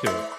to it.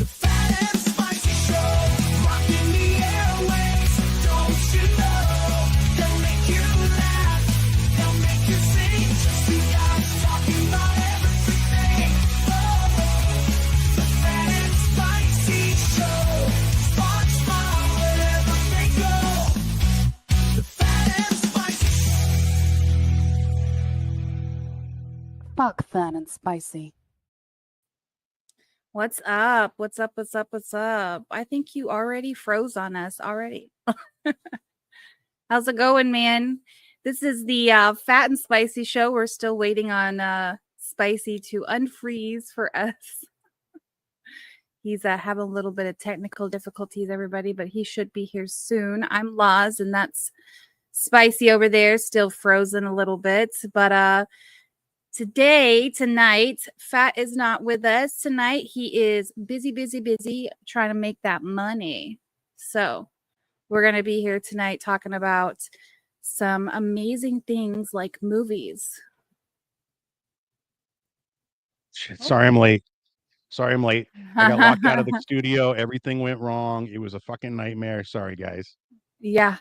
Phat Spicy Show, rocking the airwaves. Don't you know? They'll make you laugh, they'll make you sing. Just two guys talking about everything. Oh, the Phat and Spicy Show. Sparks smile wherever they go. The Phat and Spicy Show. Fuck Phat and Spicy. What's up? What's up? What's up? What's up? I think you already froze on us already. How's it going, man? This is the Phat and Spicy Show. We're still waiting on Spicy to unfreeze for us. He's having a little bit of technical difficulties, everybody, but he should be here soon. I'm Laz, and that's Spicy over there, still frozen a little bit. But tonight, Phat is not with us tonight. He is busy trying to make that money. So we're going to be here tonight talking about some amazing things like movies. Shit, sorry I'm late. I got locked out of the studio. Everything went wrong. It was a fucking nightmare. Sorry, guys. Yeah,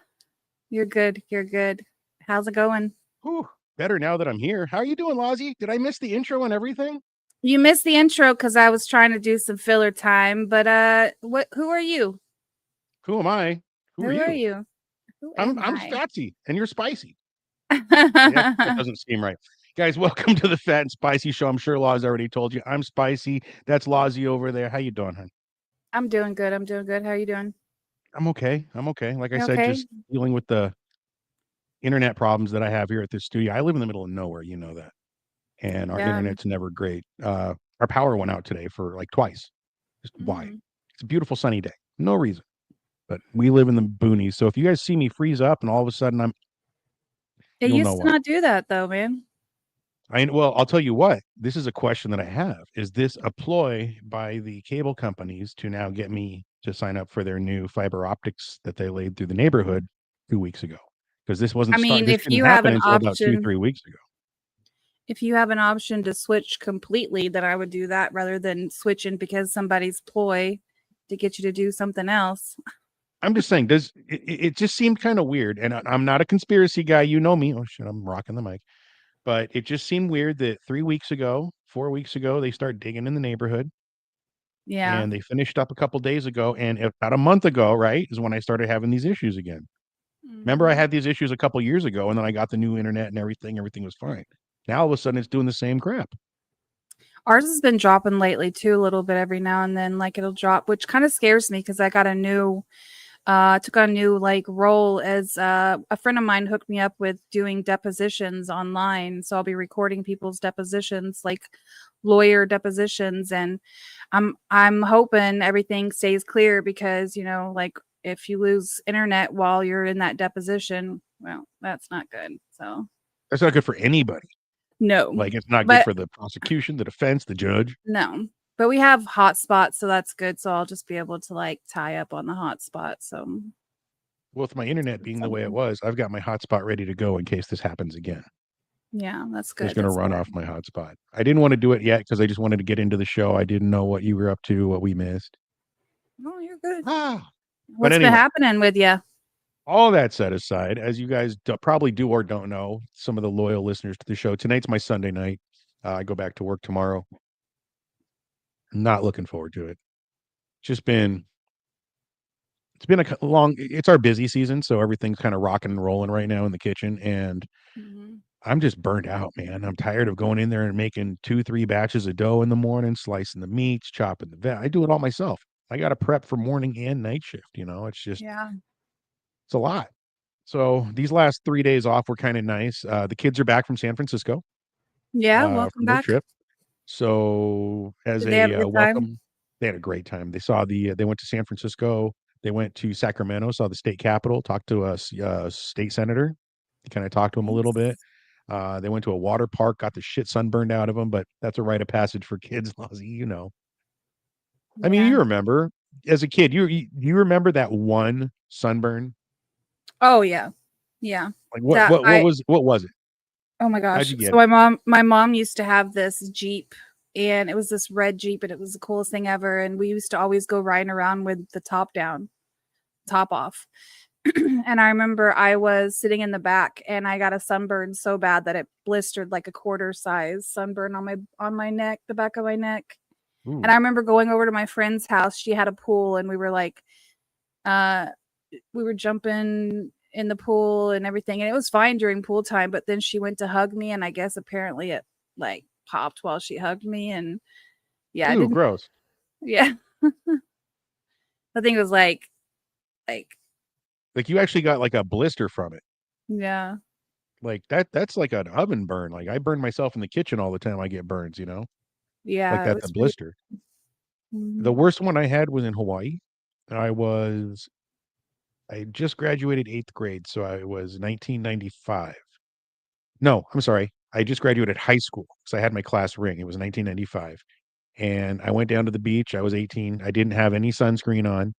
you're good. You're good. How's it going? Whew, better now that I'm here. How are you doing, Lozzie? Did I miss the intro and everything? You missed the intro because I was trying to do some filler time. But who are you? Who am I? Who are Who are you? you? Who I'm am I'm I? Fatsy, and you're spicy. That doesn't seem right. Guys, welcome to the Fat and Spicy Show. I'm sure Law's already told you. I'm spicy. That's Lawsy over there. How you doing, hon? I'm doing good. I'm doing good. How are you doing? I'm okay. I'm okay. Like I You said, okay? just dealing with the internet problems that I have here at this studio. I live in the middle of nowhere, you know that. And our Yeah. internet's never great. Our power went out today for like twice. Just why? Mhm. It's a beautiful sunny day. No reason. But we live in the boonies. So if you guys see me freeze up and all of a sudden It you'll know used to why. not do that though, man. Well, I'll tell you what. This is a question that I have. Is this a ploy by the cable companies to now get me to sign up for their new fiber optics that they laid through the neighborhood 2 weeks ago? Because this I wasn't start. mean, This if didn't you have happen an until about two, option, 3 weeks ago. if you have an option to switch completely, then I would do that rather than switching because somebody's ploy to get you to do something else. I'm just saying, does it just seemed kind of weird? And I'm not a conspiracy guy. You know me. Oh shit, I'm rocking the mic. But it just seemed weird that 3 weeks ago, 4 weeks ago, they start digging in the neighborhood, Yeah. and they finished up a couple days ago. And about a month ago, right, is when I started having these issues again. Remember, I Mhm. had these issues a couple years ago, and then I got the new internet and everything. Everything was fine. Now all of a sudden, it's doing the same crap. Ours has been dropping lately too, a little bit every now and then. Like it'll drop, which kind of scares me because I got a new took on a new like role as a friend of mine hooked me up with doing depositions online. So I'll be recording people's depositions, like lawyer depositions, and I'm hoping everything stays clear because like if you lose internet while you're in that deposition, well, that's not good. So That's not good for anybody. no, Like, it's not good but for the prosecution, the defense, the judge. no. But we have hotspots, so that's good. So I'll just be able to like tie up on the hotspot. So Well, with my internet being the way it something. was, I've got my hotspot ready to go in case this happens again. Yeah, that's Just good. going to That's run good. off my hotspot. I didn't want to do it yet because I just wanted to get into the show. I didn't know what you were up to, what we missed. Oh, you're good. Ah, but What's been anyway, happening with you? all that set aside, as you guys probably do or don't know, some of the loyal listeners to the show, tonight's my Sunday night. I go back to work tomorrow. Not looking forward to it. Just been it's been long. It's our busy season, so everything's kind of rocking and rolling right now in the kitchen, and Mhm. I'm just burnt out, man. I'm tired of going in there and making 2, 3 batches of dough in the morning, slicing the meats, chopping the I do it all myself. I got to prep for morning and night shift. It's just Yeah. it's a lot. So these last 3 days off were kind of nice. The kids are back from San Francisco Yeah, welcome from their back. trip. So as Did they have a a good time? welcome, they had a great time. They saw they went to San Francisco. They went to Sacramento, saw the state capitol, talked to a state senator, kind of talked to him a little bit. Nice. They went to a water park, got the shit sunburned out of them, but that's a rite of passage for kids, Lozzie. I mean, Yeah. you remember as a kid, you remember that one sunburn? Oh, yeah. Yeah. Like That I what was it? Oh my How'd gosh. you So get it? my mom used to have this Jeep, and it was this red Jeep, and it was the coolest thing ever, and we used to always go riding around with the top down, top off. And I remember I was sitting in the back and I got a sunburn so bad that it blistered like a quarter size sunburn on my neck, the back of my neck. And Ooh, I remember going over to my friend's house. She had a pool and we were like uh we were jumping in the pool and everything, and it was fine during pool time, but then she went to hug me and I guess apparently it like popped while she hugged me, and yeah, I ooh, didn't. gross. Yeah. I think it was like Like you actually got like a blister from it. yeah. Like that's like an oven burn. Like I burn myself in the kitchen all the time. I get burns. Like Yeah, it that was pretty. blister. The Mhm. worst one I had was in Hawaii. I just graduated 8th grade, so I was 1995. No, I'm sorry. I just graduated high school because I had my class ring. It was 1995. And I went down to the beach. I was 18. I didn't have any sunscreen on.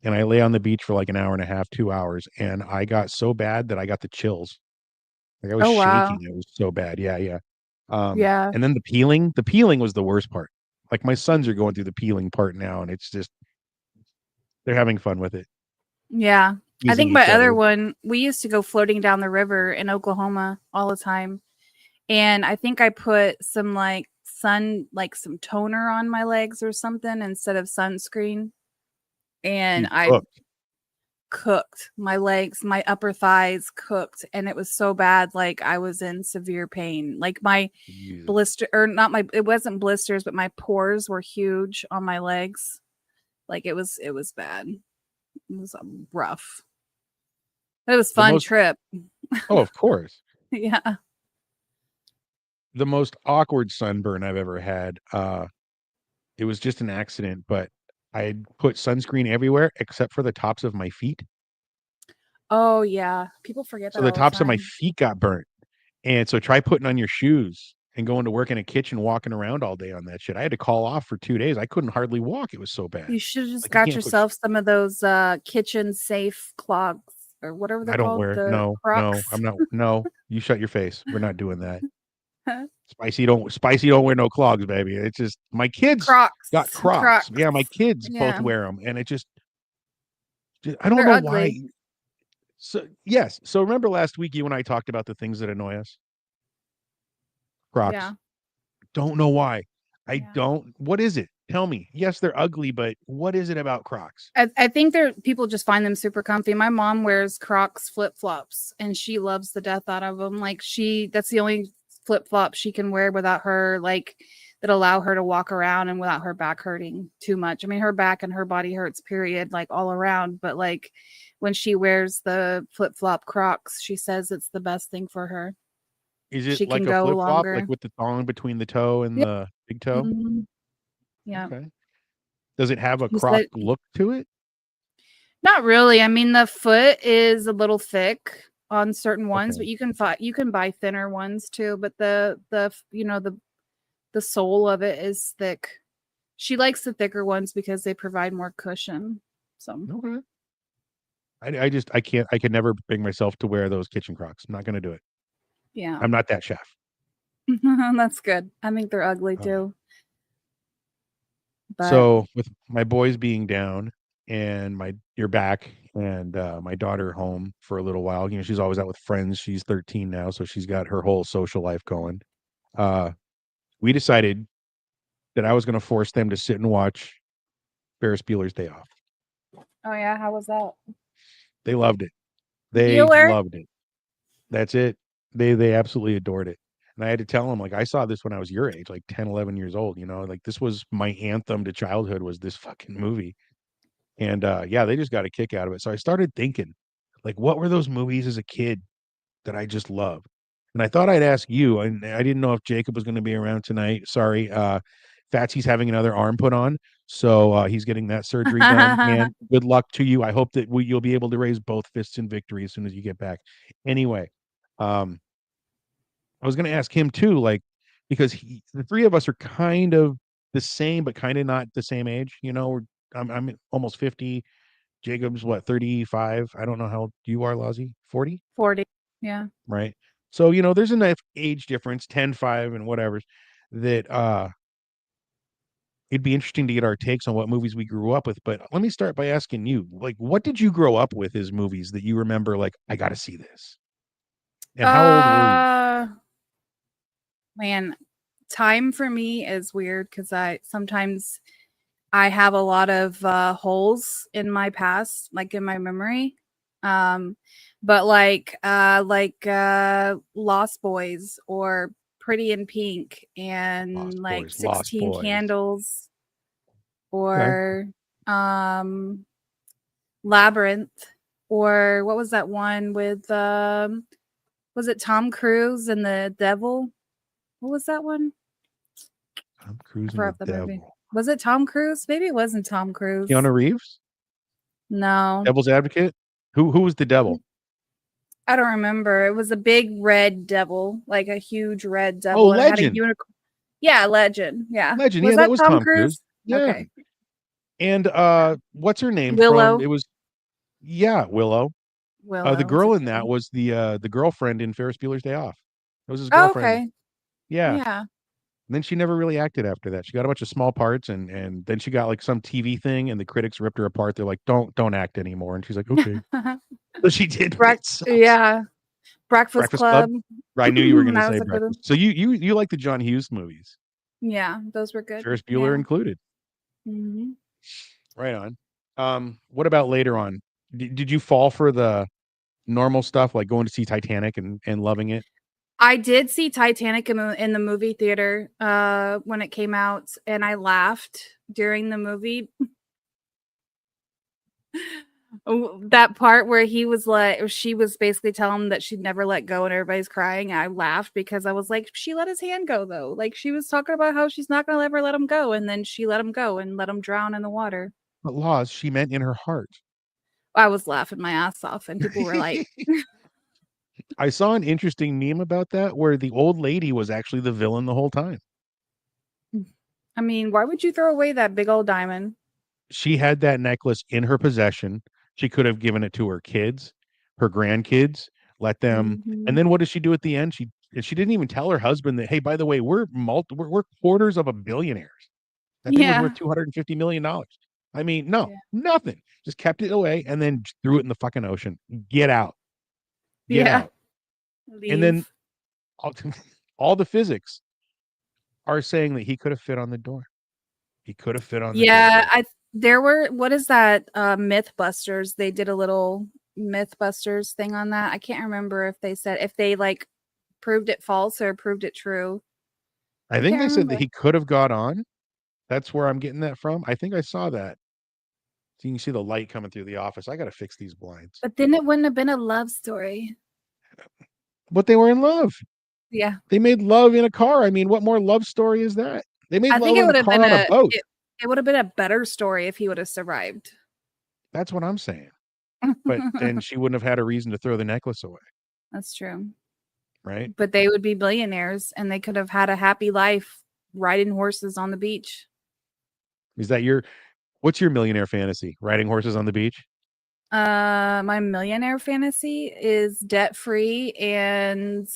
And I lay on the beach for like an hour and a half, 2 hours. And I got so bad that I got the chills. Like I was Oh wow. shaking. It was so bad. Yeah, yeah. Yeah. And then the peeling was the worst part. Like my sons are going through the peeling part now, and it's just they're having fun with it, Yeah. I teasing think my each other other. one, we used to go floating down the river in Oklahoma all the time. And I think I put some like some toner on my legs or something instead of sunscreen. And You I cooked. cooked my legs, my upper thighs cooked, and it was so bad, like I was in severe pain. Like my Jesus. blister, or not my, it wasn't blisters, but my pores were huge on my legs. Like it was bad. It was rough. It was The fun most trip. Oh, of course. Yeah. The most awkward sunburn I've ever had, it was just an accident, but I had put sunscreen everywhere except for the tops of my feet. Oh yeah. People forget So that the all the tops of my time. feet got burnt. And so try putting on your shoes and going to work in a kitchen, walking around all day on that shit. I had to call off for 2 days. I couldn't hardly walk. It was so bad. You should have just Like you got can't put yourself some of those kitchen safe clogs or whatever they're I don't called, wear the no, no, Crocs. I'm not no, you shut your face. We're not doing that. Spicy don't wear no clogs, baby. It's just my kids got Crocs. Crocs. Crocs. Yeah, my kids both Yeah. wear them, and it just I don't They're know why. ugly. So yes, so remember last week you and I talked about the things that annoy us? Crocs. Yeah. Don't know why. I Yeah. don't. What is it? Tell me. Yes, they're ugly, but what is it about Crocs? I think people just find them super comfy. My mom wears Crocs flip flops and she loves the death out of them. Like that's the only flip flop she can wear without her, like, that allow her to walk around and without her back hurting too much. I mean, her back and her body hurts, period, like all around. But like when she wears the flip flop Crocs, she says it's the best thing for her. Is it She can like a go flip flop, longer. like with the thong between the toe and Yep. the big toe? Yeah. Okay. Does it have a She Croc said, look to it? not really. I mean, the foot is a little thick on certain ones, but Okay. you can buy thinner ones too. But the sole of it is thick. She likes the thicker ones because they provide more cushion. So Okay. I can't I can never bring myself to wear those kitchen Crocs. I'm not gonna do it. yeah, I'm not that chef. that's good. I think they're ugly Uh, too. But so with my boys being down and you're back and my daughter home for a little while, she's always out with friends. She's 13 now, so she's got her whole social life going. Uh, we decided that I was gonna force them to sit and watch Ferris Bueller's Day Off. oh yeah, how was that? They loved it. They Bueller? loved it. That's it. They absolutely adored it. And I had to tell them, like, I saw this when I was your age, like 10, 11 years old, like this was my anthem to childhood was this fucking movie. And yeah, they just got a kick out of it. So I started thinking, like, what were those movies as a kid that I just loved? And I thought I'd ask you, and I didn't know if Jacob was going to be around tonight. Sorry. Fatsy's having another arm put on. So he's getting that surgery done. And good luck to you. I hope that you'll be able to raise both fists in victory as soon as you get back. Anyway, um, I was going to ask him too, like, because the three of us are kind of the same, but kind of not the same age. I'm almost 50. Jacob's what, 35? I don't know how old you are, Lozzie. 40, 40. Yeah. right? So there's enough age difference, 10, 5, and whatever, that it'd be interesting to get our takes on what movies we grew up with. But let me start by asking you, like, what did you grow up with as movies that you remember? Like, I got to see this. And how old were you? Man, time for me is weird because I have a lot of holes in my past, like in my memory. But Lost Boys or Pretty in Pink and like Lost 16 Boys. Candles Okay. or Labyrinth, or what was that one with was it Tom Cruise and the devil? What was that one? Tom I Cruise and the forgot the movie. Devil. Was it Tom Cruise? Maybe it wasn't Tom Cruise. Keanu Reeves? No, Devil's Advocate? Who was the devil? I don't remember. It was a big red devil, like a huge red Oh, devil. And it had a Legend. unicorn. Yeah, Legend. Yeah. Legend. Was Yeah, that that was Tom Tom Cruise? Cruise. Yeah. Okay. And what's her name Willow. from it was Willow. Willow. The That's girl a in good that one. was the girlfriend in Ferris Bueller's Day Off. It was his Oh, girlfriend. okay. Yeah. Yeah. And then she never really acted after that. She got a bunch of small parts and then she got like some TV thing and the critics ripped her apart. They're like, don't act anymore. And she's like, okay. So she did. But it sucks. Yeah. Breakfast Breakfast Club? Club. I knew you were going to That say was a good one. Breakfast. So you like the John Hughes movies. Yeah, those were good. Ferris Bueller Yeah. included. Hmm. Right on. What about later on? Did you fall for the normal stuff like going to see Titanic and loving it? I did see Titanic in the movie theater when it came out, and I laughed during the movie. That part where he was like, or she was basically telling him that she'd never let go, and everybody's crying. I laughed because I was like, she let his hand go though. Like she was talking about how she's not gonna ever let him go, and then she let him go and let him drown in the water. But laws, she meant in her heart. I was laughing my ass off, and people were like, I saw an interesting meme about that where the old lady was actually the villain the whole time. I mean, why would you throw away that big old diamond? She had that necklace in her possession. She could have given it to her kids, her grandkids, let them. And Mhm. then what does she do at the end? She didn't even tell her husband that, hey, by the way, we're quarters of a billionaires. That thing was worth Yeah. $250 million. I mean, no, Yeah. nothing. Just kept it away and then just threw it in the fucking ocean. Get out. Get Yeah. out. And then Leave. all, all the physics are saying that he could have fit on the door. He could have fit on the door, Yeah, lady. I there were what is that, Mythbusters? They did a little Mythbusters thing on that. I can't remember if they said if they, like, proved it false or proved it true. I I think can't they said that remember. he could have got on. That's where I'm getting that from. I think I saw that. So you can see the light coming through the office. I got to fix these blinds. But then it wouldn't have been a love story. But they were in love. Yeah. They made love in a car. I mean, what more love story is that? They made I think love it in a would have car been on a a boat. it would have been a better story if he would have survived. That's what I'm saying. But then she wouldn't have had a reason to throw the necklace away, That's true. right? But they would be billionaires, and they could have had a happy life riding horses on the beach. Is that what's your millionaire fantasy? Riding horses on the beach? My millionaire fantasy is debt-free and,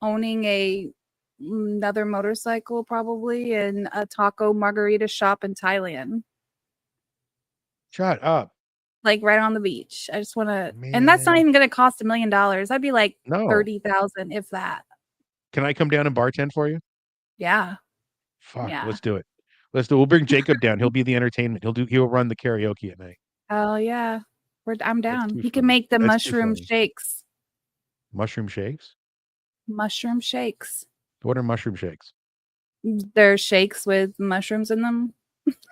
owning another motorcycle probably and a taco margarita shop in Thailand, Shut up. like, right on the beach. I just wanna and that's not Man. even gonna cost $1,000,000. That'd be, like, No. 30,000 if that. Can I come down and bartend for you? Yeah, Fuck, yeah. let's do it. Let's do it. We'll bring Jacob down. He'll be the entertainment. He'll run the karaoke at night. Oh, yeah. I'm That's down. too He can funny. make the That's too mushroom funny. shakes. Mushroom shakes? Mushroom shakes. What are mushroom shakes? They're shakes with mushrooms in them.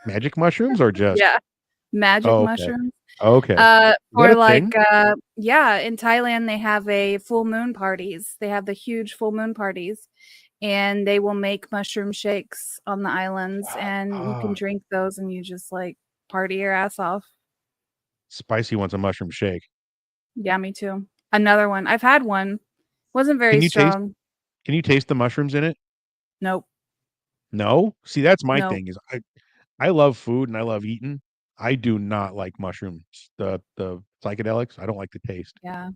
Magic mushrooms or just Yeah, magic oh, okay. mushrooms. Okay. Is that For a like, thing? yeah, in Thailand, they have a full moon parties. They have the huge full moon parties, and they will make mushroom shakes on the islands, and you can Ah, drink those, and you just, like, party your ass off. Spicy wants a mushroom shake. Yeah, me too. Another one. I've had one. Wasn't Can very you taste strong. can you taste the mushrooms in it? Nope. No? See, that's my Nope. thing is I love food and I love eating. I do not like mushrooms, the psychedelics. I don't like the taste. Yeah.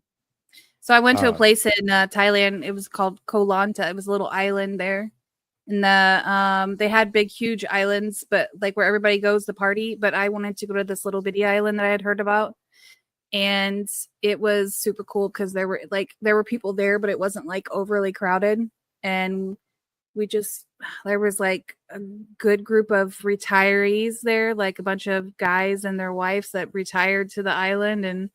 So I went to a Uh, place in, Thailand. It was called Koh Lanta. It was a little island there. And they had big, huge islands, but like where everybody goes to party. But I wanted to go to this little bitty island that I had heard about. And it was super cool because there were people there, but it wasn't like overly crowded. And we just there was like a good group of retirees there, like a bunch of guys and their wives that retired to the island, and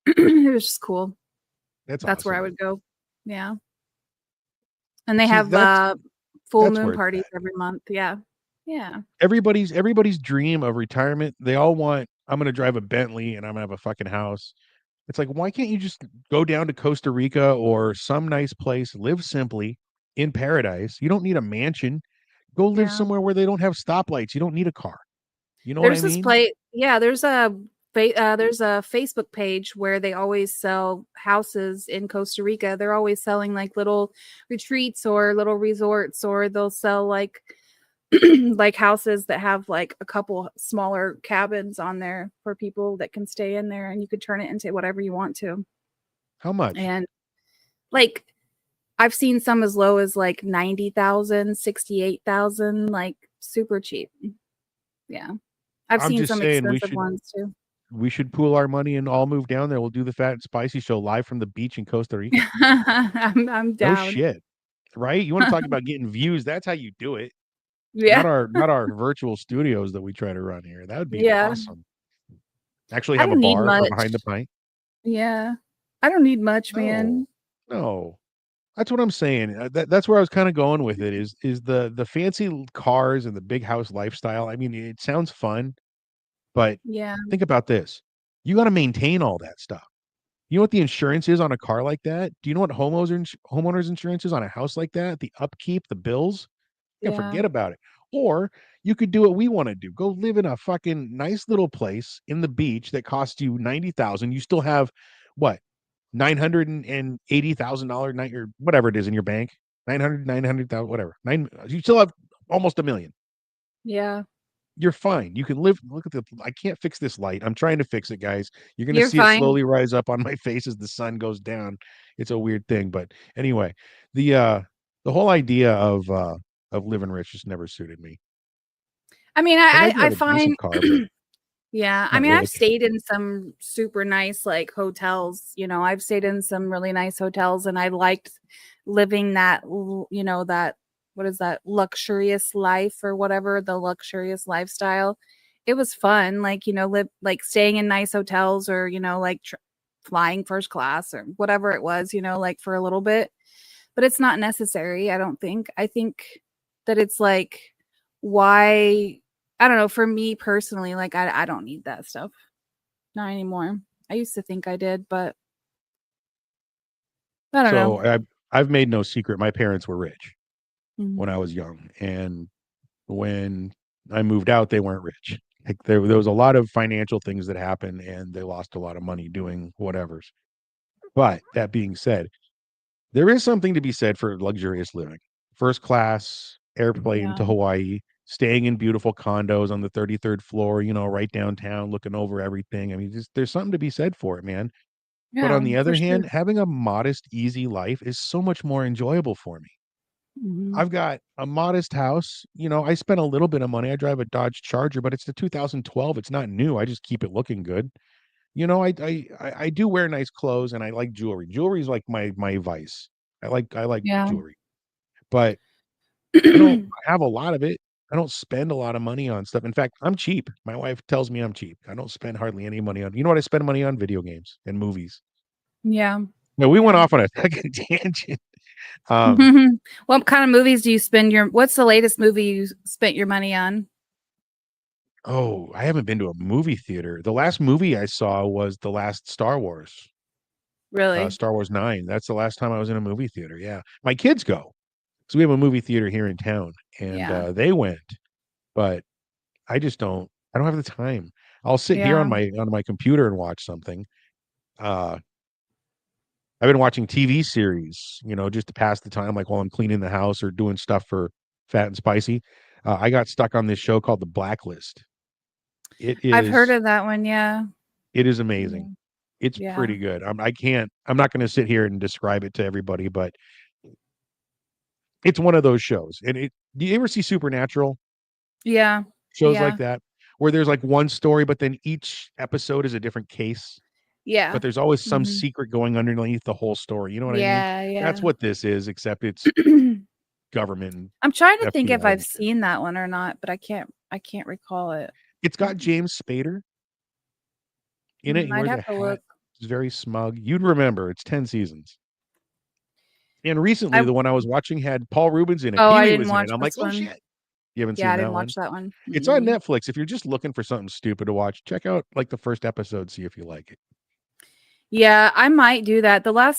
it was just cool. that's That's where I awesome. would go. Yeah. And they See, have full that's moon where it's parties at. every month. Yeah. Yeah. Everybody's dream of retirement, they all want, I'm gonna drive a Bentley and I'm gonna have a fucking house. It's like, why can't you just go down to Costa Rica or some nice place, live simply in paradise? You don't need a mansion. Go live Yeah. somewhere where they don't have stoplights. You don't need a car. You know what I There's this mean? place. Yeah, there's a Facebook page where they always sell houses in Costa Rica. They're always selling like little retreats or little resorts, or they'll sell like like houses that have like a couple smaller cabins on there for people that can stay in there, and you could turn it into whatever you want to. How much? And like I've seen some as low as like 90,000, 68,000, like super cheap. Yeah. I've I'm seen just some saying expensive ones too. we should pool our money and all move down there. We'll do the Fat and Spicy Show live from the beach in Costa Rica. I'm No down. shit. right? You want to talk about getting views? That's how you do it. Yeah. Not our virtual studios that we try to run here. That would be Yeah. awesome. Actually I have a don't need bar for behind the much. pint. Yeah. I don't need much, No. man. No. That's what I'm saying. That's where I was kind of going with it is the fancy cars and the big house lifestyle. I mean, it sounds fun, but Yeah. think about this. You got to maintain all that stuff. You know what the insurance is on a car like that? Do you know what homeowners insurance is on a house like that? The upkeep, the bills? You can Yeah. forget about it. Or you could do what we want to do. Go live in a fucking nice little place in the beach that costs you 90,000. You still have what? $980,000 night or whatever it is in your bank. 900,000, whatever. You still have almost a million. Yeah. You're fine. You can live. Look at I can't fix this light. I'm trying to fix it, guys. You're gonna You're see it fine. slowly rise up on my face as the sun goes down. It's a weird thing, but anyway, the uh the whole idea of living rich just never suited me. I mean, Like I do I have a decent find car, but yeah, I not mean, I've really. stayed in some super nice like hotels, I've stayed in some really nice hotels and I liked living that, that what is that luxurious life or whatever, the luxurious lifestyle. It was fun, like, live like staying in nice hotels or, like flying first class or whatever it was, like for a little bit. But it's not necessary, I don't think. I think that it's like, why I don't know, for me personally, like I don't need that stuff. Not anymore. I used to think I did, but I don't know. So I've made no secret. My parents were rich Mhm. when I was young, and when I moved out, they weren't rich. Like there was a lot of financial things that happened, and they lost a lot of money doing whatever's. But that being said, there is something to be said for luxurious living. First class airplane Yeah. to Hawaii, staying in beautiful condos on the 33rd floor, right downtown, looking over everything. I mean, there's something to be said for it, man. But Yeah, on the for other sure. hand, having a modest, easy life is so much more enjoyable for me. Mhm. I've got a modest house. I spent a little bit of money. I drive a Dodge Charger, but it's the 2012. It's not new. I just keep it looking good. I do wear nice clothes and I like jewelry. Jewelry is like my vice. I like Yeah. jewelry, but I don't have a lot of it. I don't spend a lot of money on stuff. In fact, I'm cheap. My wife tells me I'm cheap. I don't spend hardly any money on. You know what I spend money on? Video games and movies. Yeah. No, we went Yeah. off on a second tangent. Um, What kind of movies do you spend your what's the latest movie you spent your money on? oh, I haven't been to a movie theater. The last movie I saw was the last Star Wars, Really? Star Wars 9. That's the last time I was in a movie theater. Yeah. My kids go. So we have a movie theater here in town and Yeah. they went, but I don't have the time. I'll sit here Yeah. on my computer and watch something. Uh I've been watching TV series, just to pass the time, like while I'm cleaning the house or doing stuff for Fat and Spicy. I got stuck on this show called The Blacklist. It I've heard is of that one, yeah. it is Yeah. amazing. It's Yeah. pretty good. I'm not going to sit here and describe it to everybody, but it's one of those shows. And do you ever see Supernatural Yeah. shows like Yeah. that where there's like one story, but then each episode is a different case, Yeah. but there's always some Mhm. secret going underneath the whole story. You know what I mean? Yeah, That's yeah. what this is, except it's government and I'm trying to think if FBI I've and shit. seen that one or not, but I can't recall it. It's got Mm, James Spader in it. He I'd wears a have to look. hat. He's very smug. You'd remember. It's 10 seasons. And recently, I the one I was watching had Paul Rubens in it. Oh, Pee I Wee didn't was in it. watch I'm like, this oh one. shit. You haven't Yeah, seen I didn't that watch one? that one. It's on Mm-mm. Netflix. If you're just looking for something stupid to watch, check out like the first episode, see if you like it. Yeah, I might do that. I watch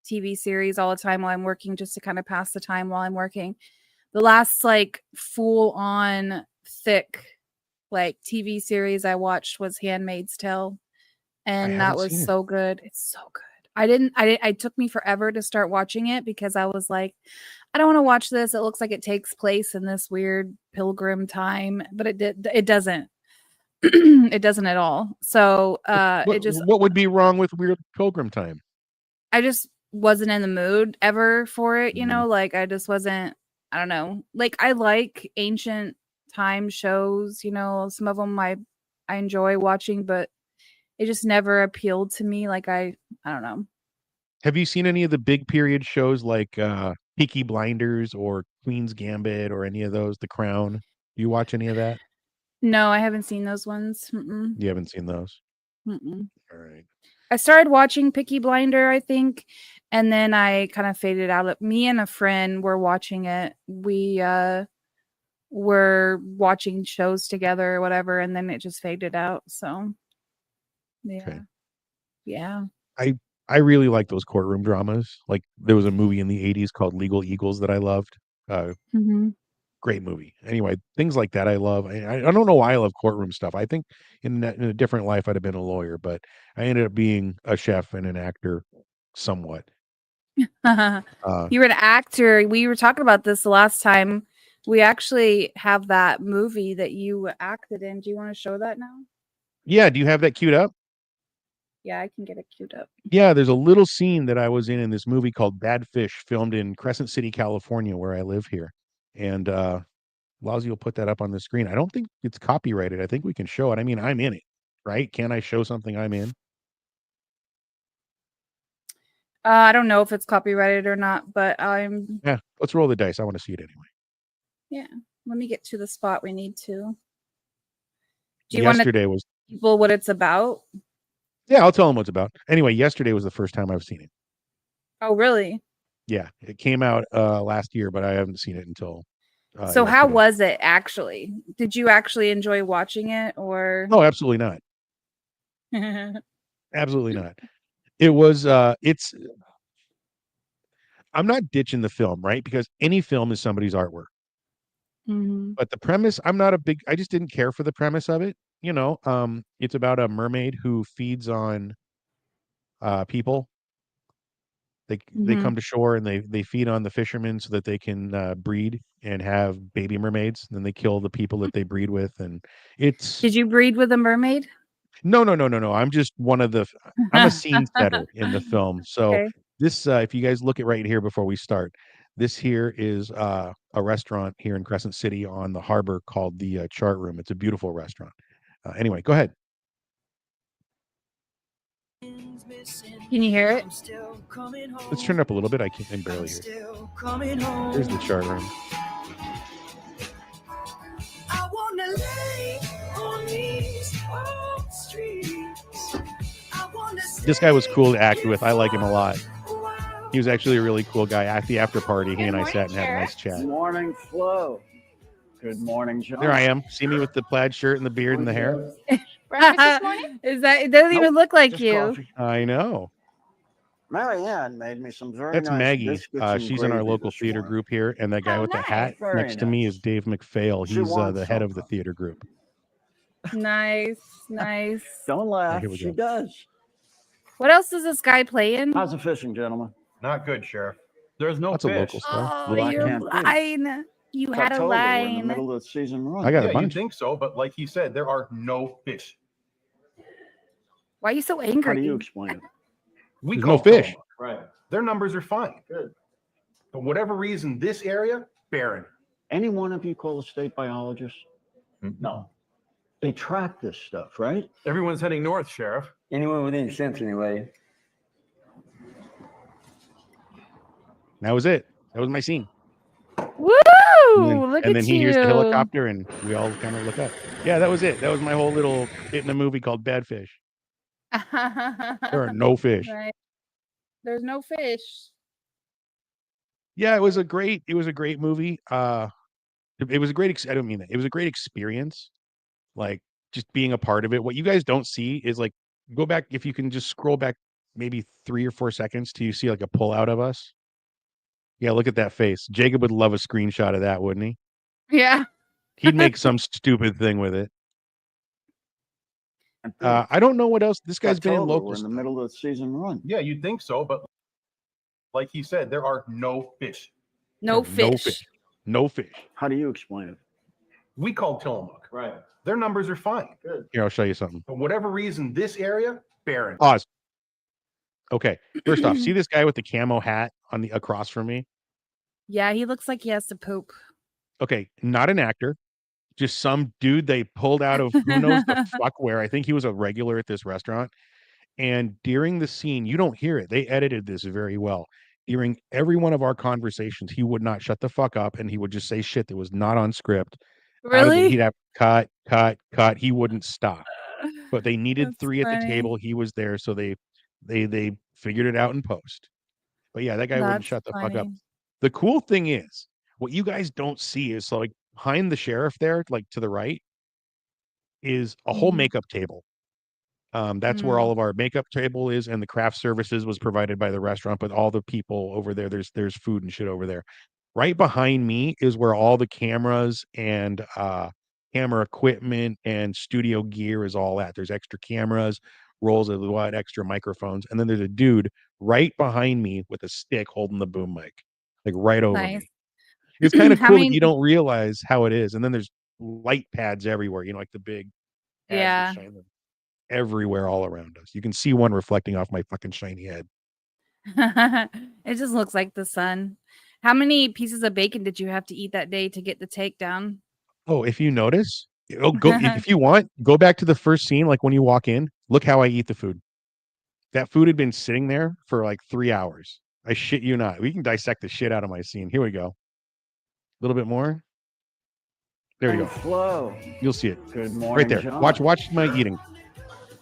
TV series all the time while I'm working just to kind of pass the time while I'm working. The last like full on thick like TV series I watched was Handmaid's Tale, I and that haven't was seen it. so good. It's so good. It took me forever to start watching it because I was like, I don't want to watch this. It looks like it takes place in this weird pilgrim time, but it doesn't. It doesn't at all. So, it just What would be wrong with Weird Pilgrim Time? I just wasn't in the mood ever for it, Mhm. like I just wasn't, I don't know. Like I like ancient time shows, some of them I enjoy watching, but it just never appealed to me. Like I don't know. Have you seen any of the big period shows like Peaky Blinders or Queen's Gambit or any of those? The Crown. Do you watch any of that? No, I haven't seen those ones. Mm-mm, You haven't seen those. mm-mm. All right. I started watching Picky Blinder, I think, and then I kind of faded out. Me and a friend were watching it. We were watching shows together or whatever, and then it just faded out. So yeah. Okay. Yeah. I really like those courtroom dramas. Like there was a movie in the 80s called Legal Eagles that I loved. Mhm. Great movie. Anyway, things like that I love. I don't know why I love courtroom stuff. I think in a different life I'd have been a lawyer, but I ended up being a chef and an actor somewhat. You're an actor. We were talking about this the last time. We actually have that movie that you acted in. Do you want to show that now? Yeah, do you have that queued up? Yeah, I can get it queued up. Yeah, there's a little scene that I was in this movie called Bad Fish, filmed in Crescent City, California, where I live here. And Lousy will put that up on the screen. I don't think it's copyrighted. I think we can show it. I mean, I'm in it, right? Can I show something I'm in? I don't know if it's copyrighted or not, but I'm Yeah, let's roll the dice. I want to see it anyway. yeah. Let me get to the spot we need to. Do you want to Yesterday was tell people what it's about? Yeah, I'll tell them what's about. Anyway, yesterday was the first time I've seen it. Oh, really? Yeah, it came out last year, but I haven't seen it until So how yesterday. was it actually? Did you actually enjoy watching it or No, absolutely not. Absolutely not. It was it's I'm not ditching the film, right? Because any film is somebody's artwork. Mhm. But the premise, I just didn't care for the premise of it. It's about a mermaid who feeds on people. They Mhm. come to shore and they feed on the fishermen so that they can breed and have baby mermaids. Then they kill the people that they breed with, and it's Did you breed with a mermaid? no, no, no, no, no. I'm just I'm a scene setter in the film. So Okay. this, if you guys look at right here before we start, this here is a restaurant here in Crescent City on the harbor called the Chart Room. It's a beautiful restaurant. Anyway, go ahead. Can you hear it? Let's turn it up a little bit. I can barely hear. Here's the Chart Room. I wanna lay on these old streets. I wanna This guy was cool to act with. I like him a lot. He was actually a really cool guy. At the after party, he and I sat and had a nice chat. Good morning, Flo. Good morning, John. There I am. See me with the plaid shirt and the beard and the hair? Breakfast this morning? Is that it doesn't even look like Just you. coffee. I know. Mary Ann made me some very That's nice Maggie. biscuits and She's in our gravy local this theater morning. group here. And that guy Oh, with the nice. hat Very next to me nice. is Dave McPhail. She He's wants the head of the something. theater group. Nice, nice. Don't laugh. here we She go. does. What else is this guy playing? How's the fishing, gentlemen? Not good, Sheriff. There's no Lots of fish. local stuff. Oh, Well, I your can't be. line. You had a October, we're in the line. middle of the season run. I got a Yeah, you bunch. think so, but like he said, there are no fish. Why are you so How do you angry? explain it? We There's call no fish. Tillamook. Right. Their numbers are fine. Good. But whatever reason, this area, barren. Any one of you call a state biologist? No. They track this stuff, right? Everyone's heading north, Sheriff. Anyone with any sense, anyway. That was it. That was my scene. Woo! Look And at then he you. hears the helicopter and we all kind of look up. Yeah, that was it. That was my whole little bit in a movie called Bad Fish. There are no fish. Right. There's no fish. Yeah, it was a great movie. It was a great I don't mean that. It was a great experience. Like just being a part of it. What you guys don't see is like go back if you can just scroll back maybe 3 or 4 seconds till you see like a pullout of us. Yeah, look at that face. Jacob would love a screenshot of that, wouldn't he? Yeah. He'd make some stupid thing with it. I don't know what else. This guy's been in October, local we're in the stuff. middle of the season run. Yeah, you'd think so, but like he said, there are no fish. No No fish. fish. No fish. How do you explain it? We call Tillamook. Right. Their numbers are fine. Good. Here, I'll show you something. But whatever reason, this area, barren. Oz. Okay. First off, see this guy with the camo hat on the across from me? Yeah, he looks like he has to poop. Okay, not an actor, just some dude they pulled out of who knows the fuck where. I think he was a regular at this restaurant. And during the scene, you don't hear it. They edited this very well. During every one of our conversations, he would not shut the fuck up and he would just say shit that was not on script. Out of it, he'd Really? have cut, cut, cut. He wouldn't stop. But they needed That's 3 at the funny. table. He was there, so they figured it out in post. But yeah, that guy wouldn't That's shut the fuck up. funny. The cool thing is, what you guys don't see is like behind the sheriff there, like to the right, is a whole Mhm. makeup table. That's where Mm. all of our makeup table is, and the craft services was provided by the restaurant. But all the people over there, there's food and shit over there. Right behind me is where all the cameras and camera equipment and studio gear is all at. There's extra cameras, rolls of what, extra microphones, and then there's a dude right behind me with a stick holding the boom mic, like right over Nice. me. It's kind of How cool that you many don't realize how it is. And then there's light pads everywhere, like the big pads that Yeah. shine them everywhere all around us. You can see one reflecting off my fucking shiny head. It just looks like the sun. How many pieces of bacon did you have to eat that day to get the takedown? Oh, if you notice, go if you want, go back to the first scene, like when you walk in, look how I eat the food. That food had been sitting there for like 3 hours. I shit you not. We can dissect the shit out of my scene. Here we go. A little bit more. There you And go. Flo. You'll see it. Good Right morning, there. John. Watch my eating.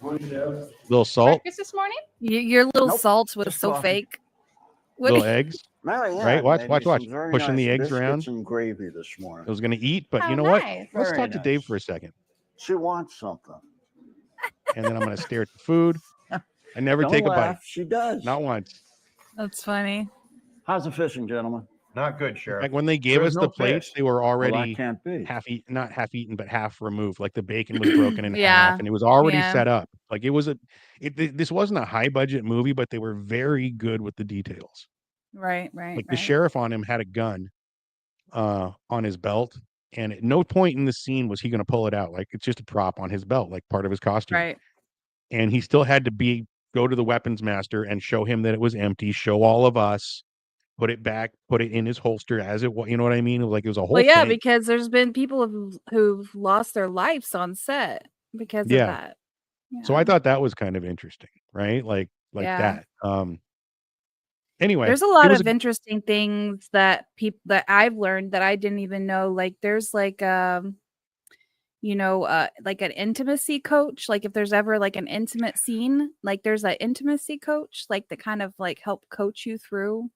Little salt, Breakfast this morning? Your little Nope, salt was just so coffee. fake. What little eggs. Marianne Right? Watch, made watch, me watch. some very Pushing nice the eggs biscuits around. and gravy this I morning. was gonna eat, but Oh, you know what? nice. Let's Very talk to Dave nice. for a second. She wants something. And then I'm gonna stare at the food. I never Don't take a laugh. bite. She does. Not once. That's funny. How's the fishing, gentlemen? Not good, In Sheriff. fact, when they gave There's us no the plates, fish. they were Well, already that can't be. not half eaten, but half removed. Like the bacon was broken in Yeah. half, and it was already Yeah. set up. Like it was this wasn't a high budget movie, but they were very good with the details. Right. Like the Right. sheriff on him had a gun on his belt, and at no point in the scene was he going to pull it out. Like it's just a prop on his belt, like part of his costume. Right. And he still had to go to the weapons master and show him that it was empty, show all of us, put it back, put it in his holster as it was. You know what I mean? Like it was a whole Well, yeah, thing. because there's been people who've lost their lives on set because of Yeah. that. So I Yeah. thought that was kind of interesting, right? Like Yeah. that. Anyway, There's a it lot was of interesting things that people that I've learned that I didn't even know. Like there's like like an intimacy coach. Like if there's ever like an intimate scene, like there's an intimacy coach, like that kind of like help coach you through,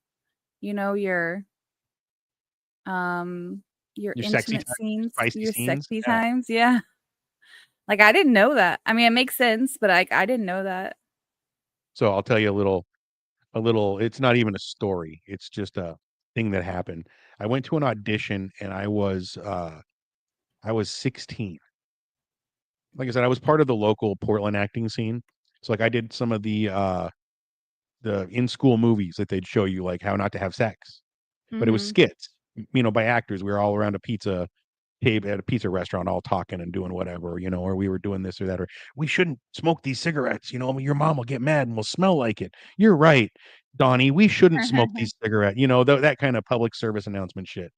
your your your sexy intimate time, scenes, spicy your scenes. sexy Yeah. times. Yeah. Like I didn't know that. I mean, it makes sense, but I didn't know that. So I'll tell you a little, it's not even a story. It's just a thing that happened. I went to an audition and I was 16. Like I said, I was part of the local Portland acting scene. So like I did some of the in-school movies that they'd show you, like how not to have sex. But it was Mhm. skits, by actors. We were all around a pizza table at a pizza restaurant, all talking and doing whatever, or we were doing this or that, or we shouldn't smoke these cigarettes. Your mom will get mad and will smell like it. You're right, Donnie. We shouldn't smoke these cigarettes. That kind of public service announcement shit.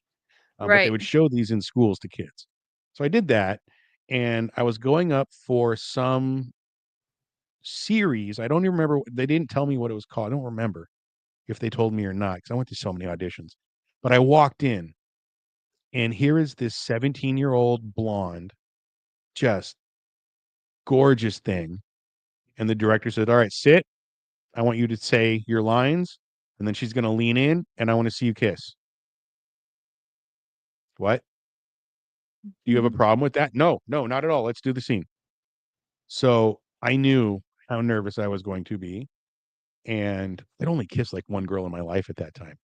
But they Right. would show these in schools to kids. So I did that, and I was going up for some series. I don't even remember. They didn't tell me what it was called. I don't remember if they told me or not because I went to so many auditions. But I walked in, and here is this 17-year-old blonde, just gorgeous thing. And the director said, "All right, sit. I want you to say your lines." And then she's going to lean in, and I want to see you kiss. What? Do you have a problem with that? No, not at all. Let's do the scene. So I knew how nervous I was going to be. And I'd only kissed like one girl in my life at that time.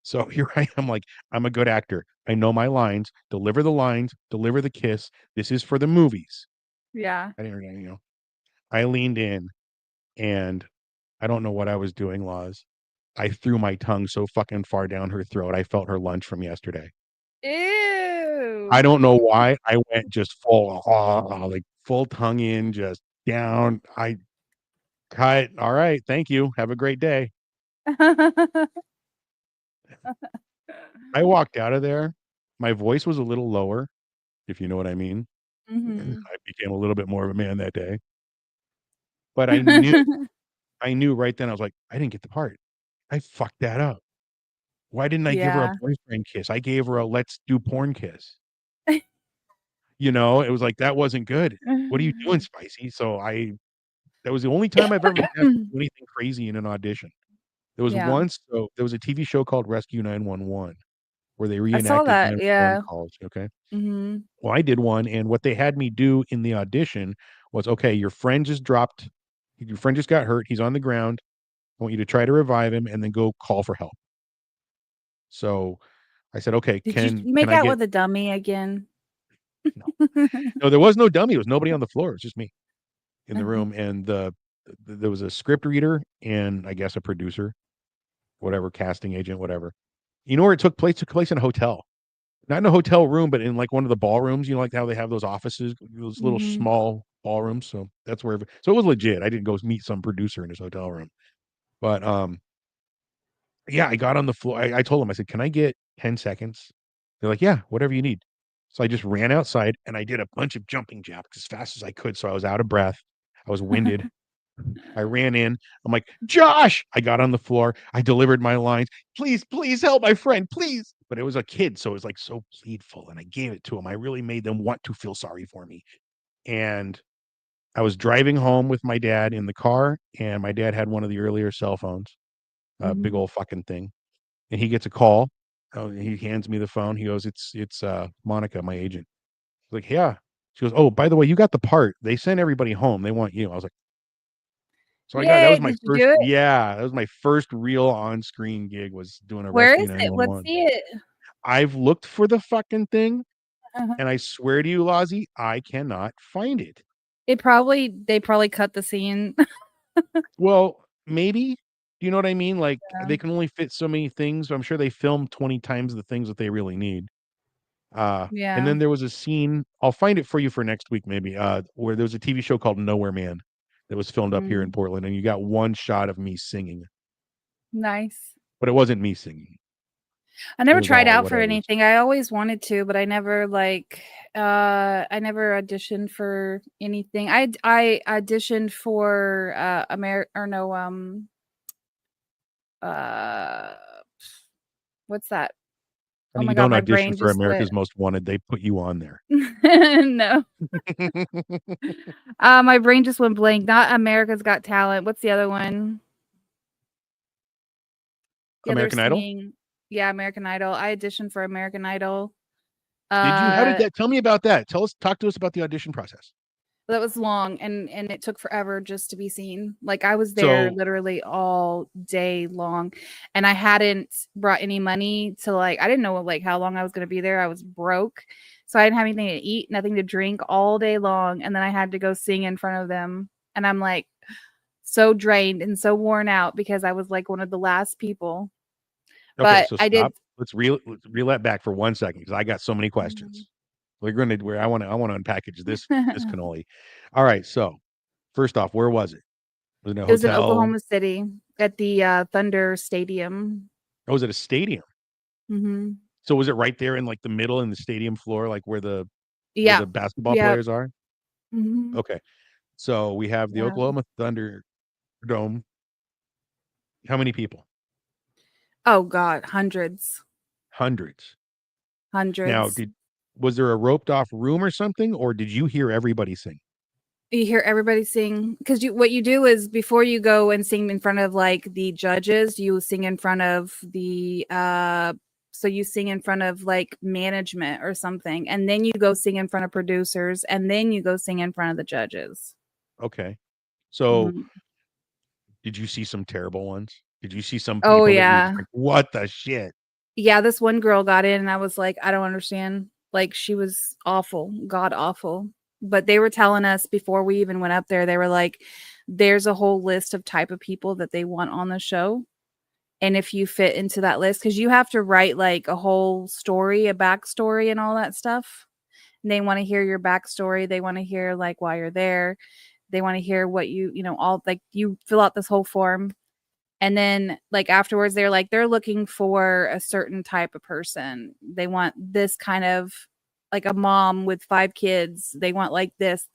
So here I am, like, I'm a good actor. I know my lines, deliver the kiss. This is for the movies. Yeah. I didn't, I leaned in and I don't know what I was doing, Laws. I threw my tongue so fucking far down her throat. I felt her lunch from yesterday. Ew. I don't know why. I went just full, like full tongue in, just down. I cut. All right. Thank you. Have a great day. I walked out of there. My voice was a little lower, if you know what I mean. Mhm. I became a little bit more of a man that day. But I knew right then. I was like, I didn't get the part. I fucked that up. Why didn't I give her a Yeah. boyfriend kiss? I gave her a let's do porn kiss. It was like that wasn't good. What are you doing, Spicy? So that was the only time I've ever been asked to do anything crazy in an audition. There was Yeah. once, so there was a TV show called Rescue 911 where they I saw reenacted that. 911 Yeah. calls. Okay. Mhm. Well, I did one, and what they had me do in the audition was, okay, your friend just got hurt. He's on the ground. I want you to try to revive him and then go call for help. So I said, okay, Did you can make I out get with a dummy again? no, no, there was no dummy. It was nobody on the floor. It was just me in the Uh-huh. room. And there was a script reader and I guess a producer, whatever, casting agent, whatever. You know where it took place? It took place in a hotel. Not in a hotel room, but in like one of the ballrooms, like how they have those offices, those little Mhm. small ballrooms. So that's where, so it was legit. I didn't go meet some producer in his hotel room. But yeah, I got on the floor. I told them, I said, can I get 10 seconds? They're like, yeah, whatever you need. So I just ran outside and I did a bunch of jumping jacks as fast as I could. So I was out of breath. I was winded. I ran in. I'm like, Josh. I got on the floor. I delivered my lines. Please, please help my friend, please. But it was a kid. So it was like so pleadful. And I gave it to him. I really made them want to feel sorry for me. And I was driving home with my dad in the car. And my dad had one of the earlier cell phones, a big Mhm. old fucking thing. And he gets a call. Oh, he hands me the phone. He goes, it's Monica, my agent. I was like, yeah. She goes, oh, by the way, you got the part. They sent everybody home. They want you. I was like, so that was Yay, my did you first, do it? yeah, that was my first real on-screen gig was doing a Where Rescue is it? Let's 911. see it. I've looked for the fucking thing, Uh-huh. and I swear to you, Lozzie, I cannot find it. They probably cut the scene. Well, maybe. Do you know what I mean? Like Yeah. they can only fit so many things. I'm sure they filmed 20 times the things that they really need. And Yeah. then there was a scene, I'll find it for you for next week, maybe, where there was a TV show called Nowhere Man that was filmed up here in Mm, Portland, and you got one shot of me singing, nice. but it wasn't me singing. I It never was tried all out for whatever. anything. I always wanted to, but I never I never auditioned for anything. I auditioned for uh what's that? Oh Honey, my you god, don't my audition brain for just went. America's Most Wanted. They put you on there. No. My brain just went blank. Not America's Got Talent. What's the other one? The other American Idol? singing. Yeah, American Idol. I auditioned for American Idol. Did you? How did Uh that? Tell me about that. Talk to us about the audition process. that was long and it took forever just to be seen. Like I was there So, literally all day long and I hadn't brought any money to I didn't know how long I was going to be there. I was broke. So I didn't have anything to eat, nothing to drink all day long and then I had to go sing in front of them and I'm like so drained and so worn out because I was like one of the last people. okay, But so I did. stop. Let's reel that back for 1 second because I got so many Mhm. questions. Where I want to unpackage this cannoli. All right, so first off, where was it? Was it a It was in hotel? Oklahoma City at the Thunder Stadium. Oh, was it a stadium? Mhm. So was it right there in like the middle in the stadium floor, like where Yeah. the basketball Yep. players are? Mhm. Okay. So we have the Yeah. Oklahoma Thunder Dome. How many people? Oh god, hundreds. Hundreds. Now, Hundreds. was there a roped off room or something, or did you hear everybody sing? You hear everybody sing because what you do is before you go and sing in front of the judges, you sing in front of the so you sing in front of management or something, and then you go sing in front of producers, and then you go sing in front of the judges. Okay. So Mhm. did you see some terrible ones? Did you see some Oh people that you're just yeah. like, what the shit? Yeah, this one girl got in and I was like, "I don't understand." Like, she was awful, god awful. But they were telling us before we even went up there, they were like, "There's a whole list of type of people that they want on the show, and if you fit into that list, because you have to write, a whole story, a backstory, and all that stuff. And they wanna hear your backstory, they wanna hear, why you're there, they wanna hear what all you fill out this whole form, and then, afterwards, they're looking for a certain type of person. They want this kind of a mom with 5 kids. They want this,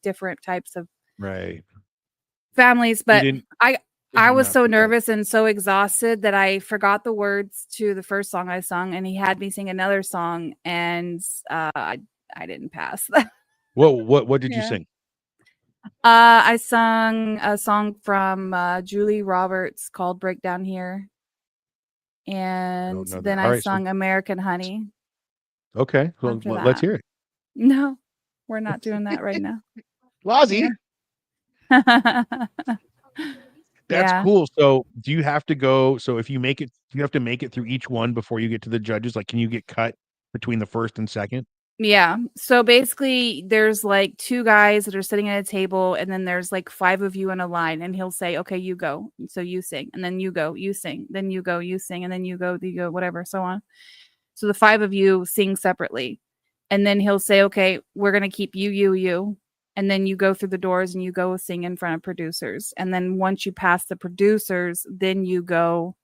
different types of Right. families, You but didn't. I Did I you was not so put that? nervous and so exhausted that I forgot the words to the first song I sung, and he had me sing another song, and I didn't pass. What did you Yeah. sing? I sung a song from Julie Roberts called "Break Down Here," I and don't know that. then All I right, so sung "American Honey" okay, well, after let's that. hear it. No, we're not doing that right now. Lozzie, Yeah. that's Yeah. cool. So do you have to go? So if you make it, do you have to make it through each one before you get to the judges? Like, can you get cut between the first and second? Yeah. So basically, there's like two guys that are sitting at a table, and then there's like five of you in a line, and he'll say, "Okay, you go." So you sing, and then you go, you sing, then you go, you sing, and then you go, whatever, so on. So the five of you sing separately, and then he'll say, "Okay, we're gonna keep you," and then you go through the doors and you go sing in front of producers, and then once you pass the producers, then you go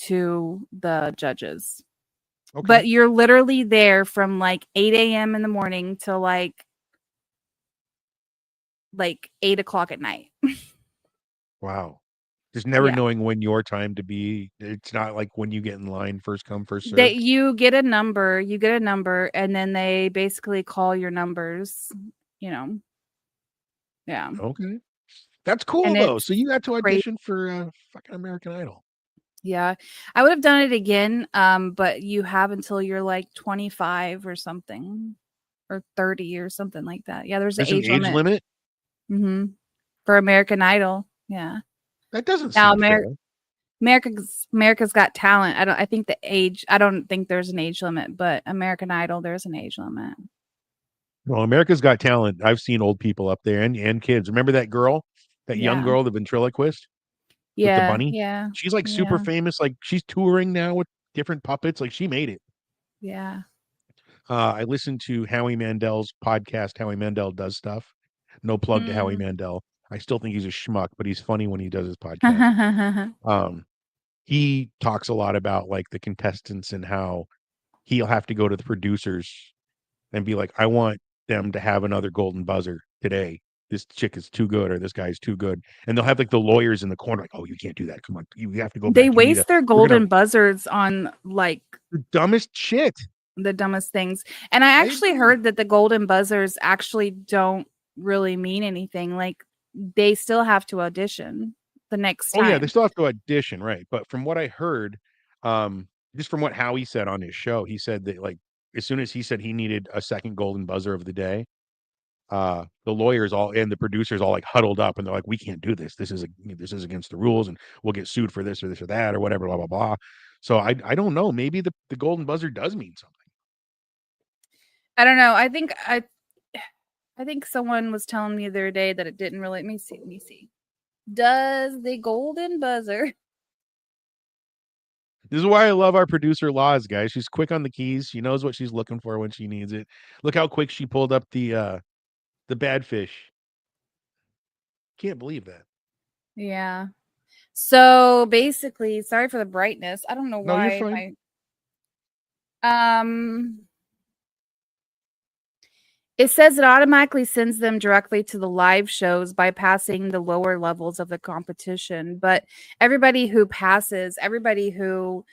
to the judges. Okay. But you're literally there from like 8 a.m. in the morning till like 8 o'clock at night. Wow. Just never Yeah. knowing when your time to be. It's not like when you get in line, first come, first They served. you get a number, and then they basically call your numbers, you know. Yeah. Okay. That's And cool though. it's So you got to crazy. audition for fucking American Idol. Yeah. I would have done it again, but you have until you're like 25 or something, or 30 or something like that. Yeah, there's an There's an age age limit. limit? For American Idol. Yeah. That doesn't Now seem fair. America's Got Talent. I don't think there's an age limit, but American Idol, there's an age limit. Well, America's Got Talent. I've seen old people up there and kids. Remember that girl, that young Yeah. girl, the ventriloquist with the Yeah. bunny? Yeah. She's like super Yeah. famous. Like she's touring now with different puppets. Like she made it. Yeah. I listened to Howie Mandel's podcast. Howie Mandel does stuff. No plug to Howie Mm. Mandel. I still think he's a schmuck, but he's funny when he does his podcast. Um, he talks a lot about like the contestants and how he'll have to go to the producers and be like, I want them to have another golden buzzer today. This chick is too good, or this guy's too good. And they'll have like the lawyers in the corner, like, oh, you can't do that. Come on, you have to go They back. You need to, waste their we're gonna golden buzzards on like the dumbest shit. the dumbest things. And I actually agree. heard that the golden buzzers actually don't really mean anything. Like they still have to audition the next Oh yeah, they time. still have to audition, right? But from what I heard, just from what Howie said on his show, he said that like as soon as he said he needed a second golden buzzer of the day, the lawyers all and the producers all like huddled up and they're like, we can't do this. This is against the rules, and we'll get sued for this or that or whatever, blah blah blah. So I don't know. Maybe the golden buzzer does mean something. I don't know. I think someone was telling me the other day that it didn't really. Let me see. Does the golden buzzer? This is why I love our producer Laws, guys. She's quick on the keys. She knows what she's looking for when she needs it. Look how quick she pulled up the bad fish. Can't believe that. Yeah. So basically, sorry for the brightness. I don't know No, you're why fine. it says it automatically sends them directly to the live shows, bypassing the lower levels of the competition. But everybody who passes, everybody who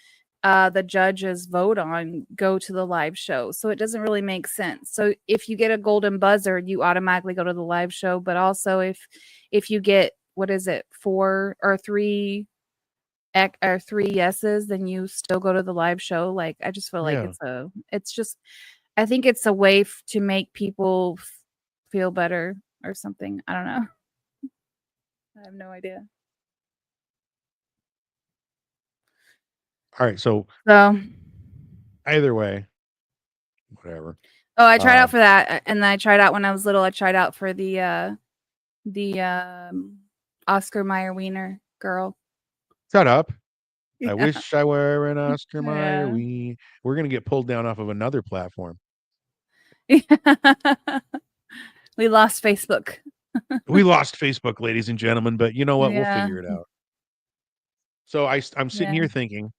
the judges vote on, go to the live show. So it doesn't really make sense. So if you get a golden buzzer, you automatically go to the live show. But also if you get, what is it, 4 or 3 or 3 yeses, then you still go to the live show. Like I just feel like Yeah. it's just I think it's a way to make people feel better or something. I don't know. I have no idea. All right. So So, either way, whatever. oh, I tried Uh, out for that, and then I tried out when I was little. I tried out for the Oscar Mayer Wiener girl. Shut up. I Yeah. wish I were an Oscar Mayer. Yeah. We're gonna get pulled down off of another platform. We lost Facebook. We lost Facebook, ladies and gentlemen, but you know what? We'll Yeah. figure it out. So I'm sitting Yeah. here thinking,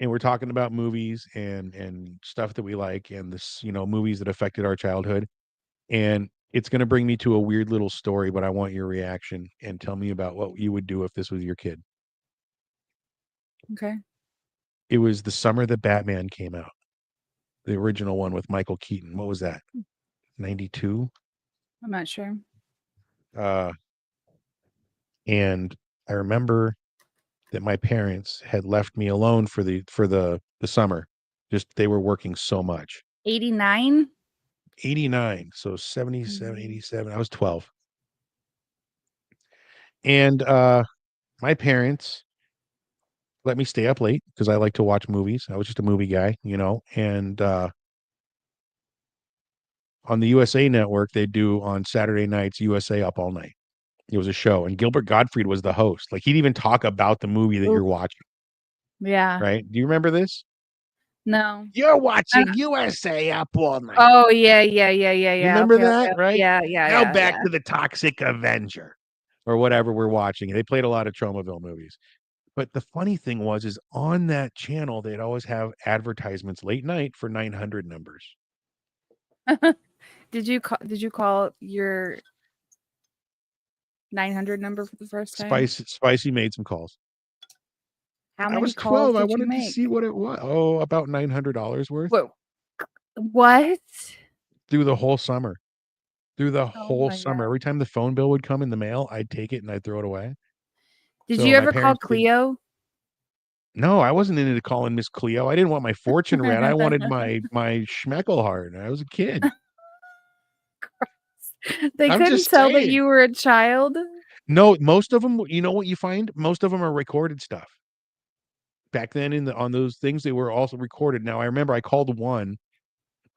and we're talking about movies and stuff that we like, and this, movies that affected our childhood. And It's going to bring me to a weird little story, but I want your reaction and tell me about what you would do if this was your kid. Okay. It was the summer that Batman came out, the original one with Michael Keaton. What was that? 92? I'm not sure. And I remember that my parents had left me alone for the summer. Just they were working so much. 89. 89, so 77, Mhm. 87. I was 12. And my parents let me stay up late because I like to watch movies. I was just a movie guy, and on the USA network they do on Saturday nights USA Up All Night. It was a show and Gilbert Gottfried was the host. Like he'd even talk about the movie that Ooh, you're watching, yeah. right? Do you remember this? No. You're Uh, watching USA Up All Night. oh yeah, yeah, yeah, yeah, You yeah. remember Okay, that, okay. right? Yeah, yeah, Now yeah, back yeah. to the Toxic Avenger or whatever we're watching. They played a lot of Tromaville movies. But the funny thing is on that channel, they'd always have advertisements late night for 900 numbers. Did you call your 900 number for the first time? Spicy made some calls. How I many was calls 12. I did you wanted to make? see what it was. Oh, about $900 worth Whoa. What? through the whole summer. Through the Oh whole my summer. god. Every time the phone bill would come in the mail, I'd take it and I'd throw it away. Did So you my ever call parents did. Cleo? No, I wasn't into calling Miss Cleo. I didn't want my fortune read. I wanted my Schmeckelhard. I was a kid. They I'm couldn't just tell that saying. you were a child? No, most of them, you know what you find? Most of them are recorded stuff. Back then on those things, they were also recorded. Now I remember I called one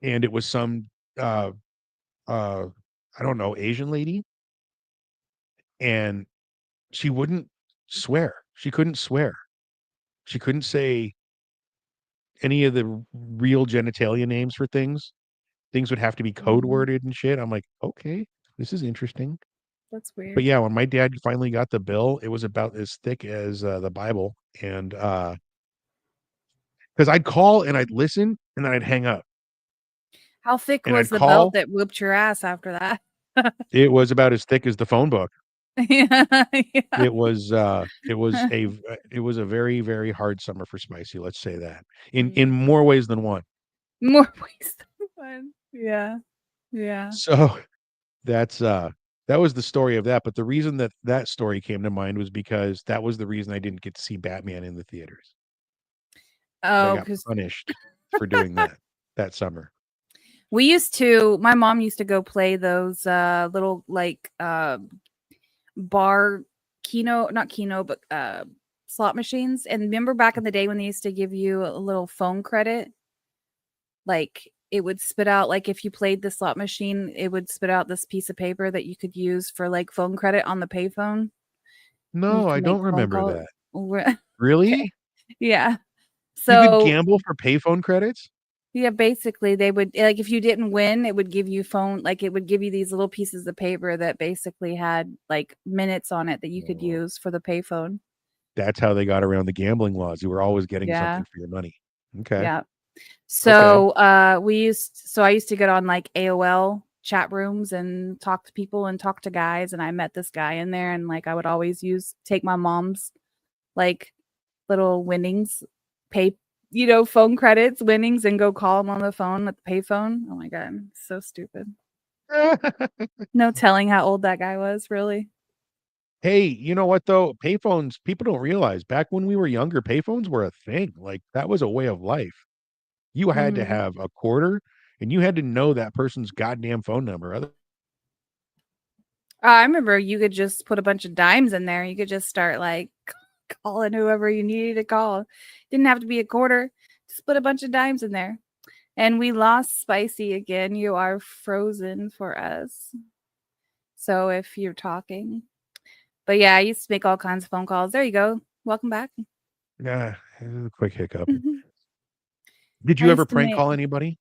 and it was some uh uh I don't know, Asian lady, and she wouldn't swear. She couldn't swear. She couldn't say any of the real genitalia names for things. Things would have to be code Mhm. worded and shit. I'm like, okay, this is interesting. That's But weird. yeah, when my dad finally got the bill, it was about as thick as the Bible. And because I'd call and I'd listen and then I'd hang up How thick and was I'd the belt call. that whooped your ass after that? It was about as thick as the phone book. Yeah, yeah. It was a very, very hard summer for Spicy. Let's say that in Mm. more ways than one. More ways than one. Yeah, yeah. So that's that was the story of that. But the reason that that story came to mind was because that was the reason I didn't get to see Batman in the theaters. 'Cause I Oh, got because punished for doing that summer. my mom used to go play those little like bar not keno, but slot machines. And remember back in the day when they used to give you a little phone credit? Like it would spit out, like if you played the slot machine, it would spit out this piece of paper that you could use for like phone credit on the payphone. And you No, can I make don't phone remember calls. that. Okay. Really? Yeah. You could So gamble for payphone credits? yeah, basically they would like if you didn't win, it would give you phone like it would give you these little pieces of paper that basically had like minutes on it that you could Oh, use for the payphone. that's how they got around the gambling laws. You were always getting Yeah. something for your money. Okay. Yeah. Okay. So I used to get on like AOL chat rooms and talk to people and talk to guys, and I met this guy in there, and like I would always take my mom's like little winnings, pay phone credits, winnings, and go call him on the phone at the payphone. Oh my god, so stupid. No telling how old that guy was, really. Hey, you know what though? Payphones, people don't realize back when we were younger, payphones were a thing. Like that was a way of life. You had to Mhm. have a quarter and you had to know that person's goddamn phone number. I remember you could just put a bunch of dimes in there. You could just start like calling whoever you needed to call. Didn't have to be a quarter. Just put a bunch of dimes in there. And we lost Spicy again. You are frozen for us. So if you're talking. But yeah, I used to make all kinds of phone calls. There you go. Welcome back. Yeah, a quick hiccup. Mhm. Did I you ever used to prank make call anybody?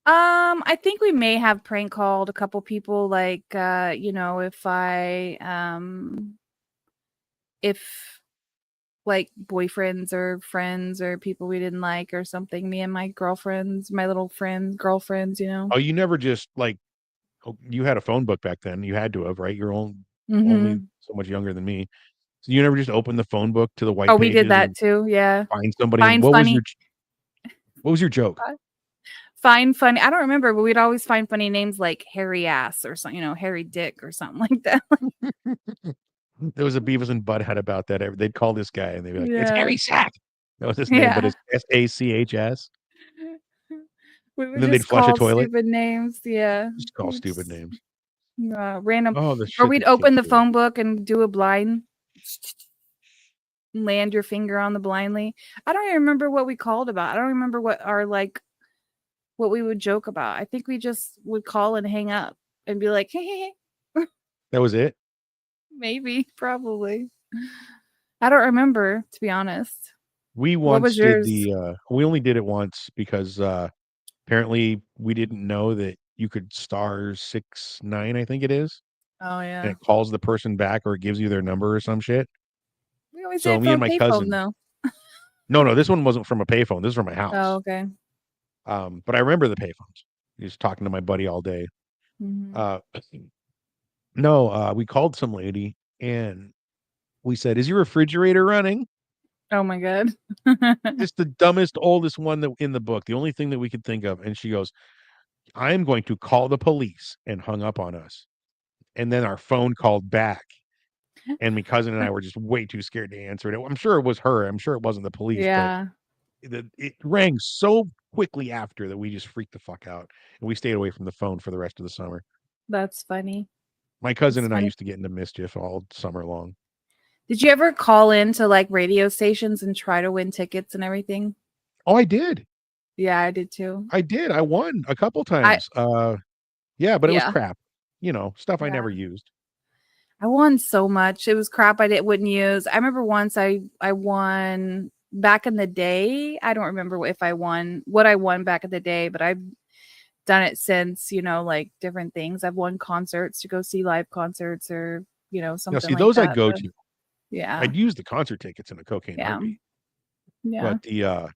I think we may have prank called a couple people like if if like boyfriends or friends or people we didn't like or something, me and my girlfriends, my little friends, girlfriends. Oh, you never just like Oh, you had a phone book back then. You had to have, right? You're only Mhm. so much younger than me. So you never just opened the phone book to the white Oh, we did pages that and too, yeah. find somebody and Find funny. what was your joke? Find funny. I don't remember, but we'd always find funny names like Hairy Ass or something, Hairy Dick or something like that. There was a Beavis and Butthead about that. They'd call this guy and they'd be like, "It's Yeah. Harry Sack." That was his name, but Yeah. it's SACHS. We And would then they'd just flush a call toilet. stupid names, yeah. Just call stupid names. Random Oh, the or shit we'd that kids open the do. phone book and do a blind. Land your finger on the blindly. I don't even remember what we called about. I don't remember what our what we would joke about. I think we just would call and hang up and be like, hey, That was it. maybe, probably. I don't remember, to be honest. We What once was did yours? we only did it once because apparently we didn't know that you could star 69, I think it is, Oh and yeah. it calls the person back or it gives you their number or some shit. We always did So it me and from my a payphone cousin, though. no, this one wasn't from a payphone. This is from my Oh, house. okay. But I remember the payphones. Just talking to my buddy all day. Mhm. Uh, no, we called some lady and we said, "Is your refrigerator running?" Oh my god. It's the dumbest, oldest one that in the book. The only thing that we could think of. And she goes, "I am going to call the police," and hung up on us. And then our phone called back, and my cousin and I were just way too scared to answer it. I'm sure it was her. I'm sure it wasn't the police, but Yeah, it rang so quickly after that we just freaked the fuck out, and we stayed away from the phone for the rest of the summer. that's funny. My cousin That's and I funny. used to get into mischief all summer long. Did you ever call into radio stations and try to win tickets and everything? Oh, I did. Yeah, I did too. I did. I won a couple I times. Yeah, but it was yeah, crap. Stuff I never yeah. used. I won so much. It was crap wouldn't use. I remember once I won back in the day. I don't remember if I won what I won back in the day, but I've done it since, like different things. I've won concerts to go see live concerts or, Now, something see, like those I'd that. go But to. yeah. I'd use the concert tickets in a cocaine Yeah. heartbeat. Yeah.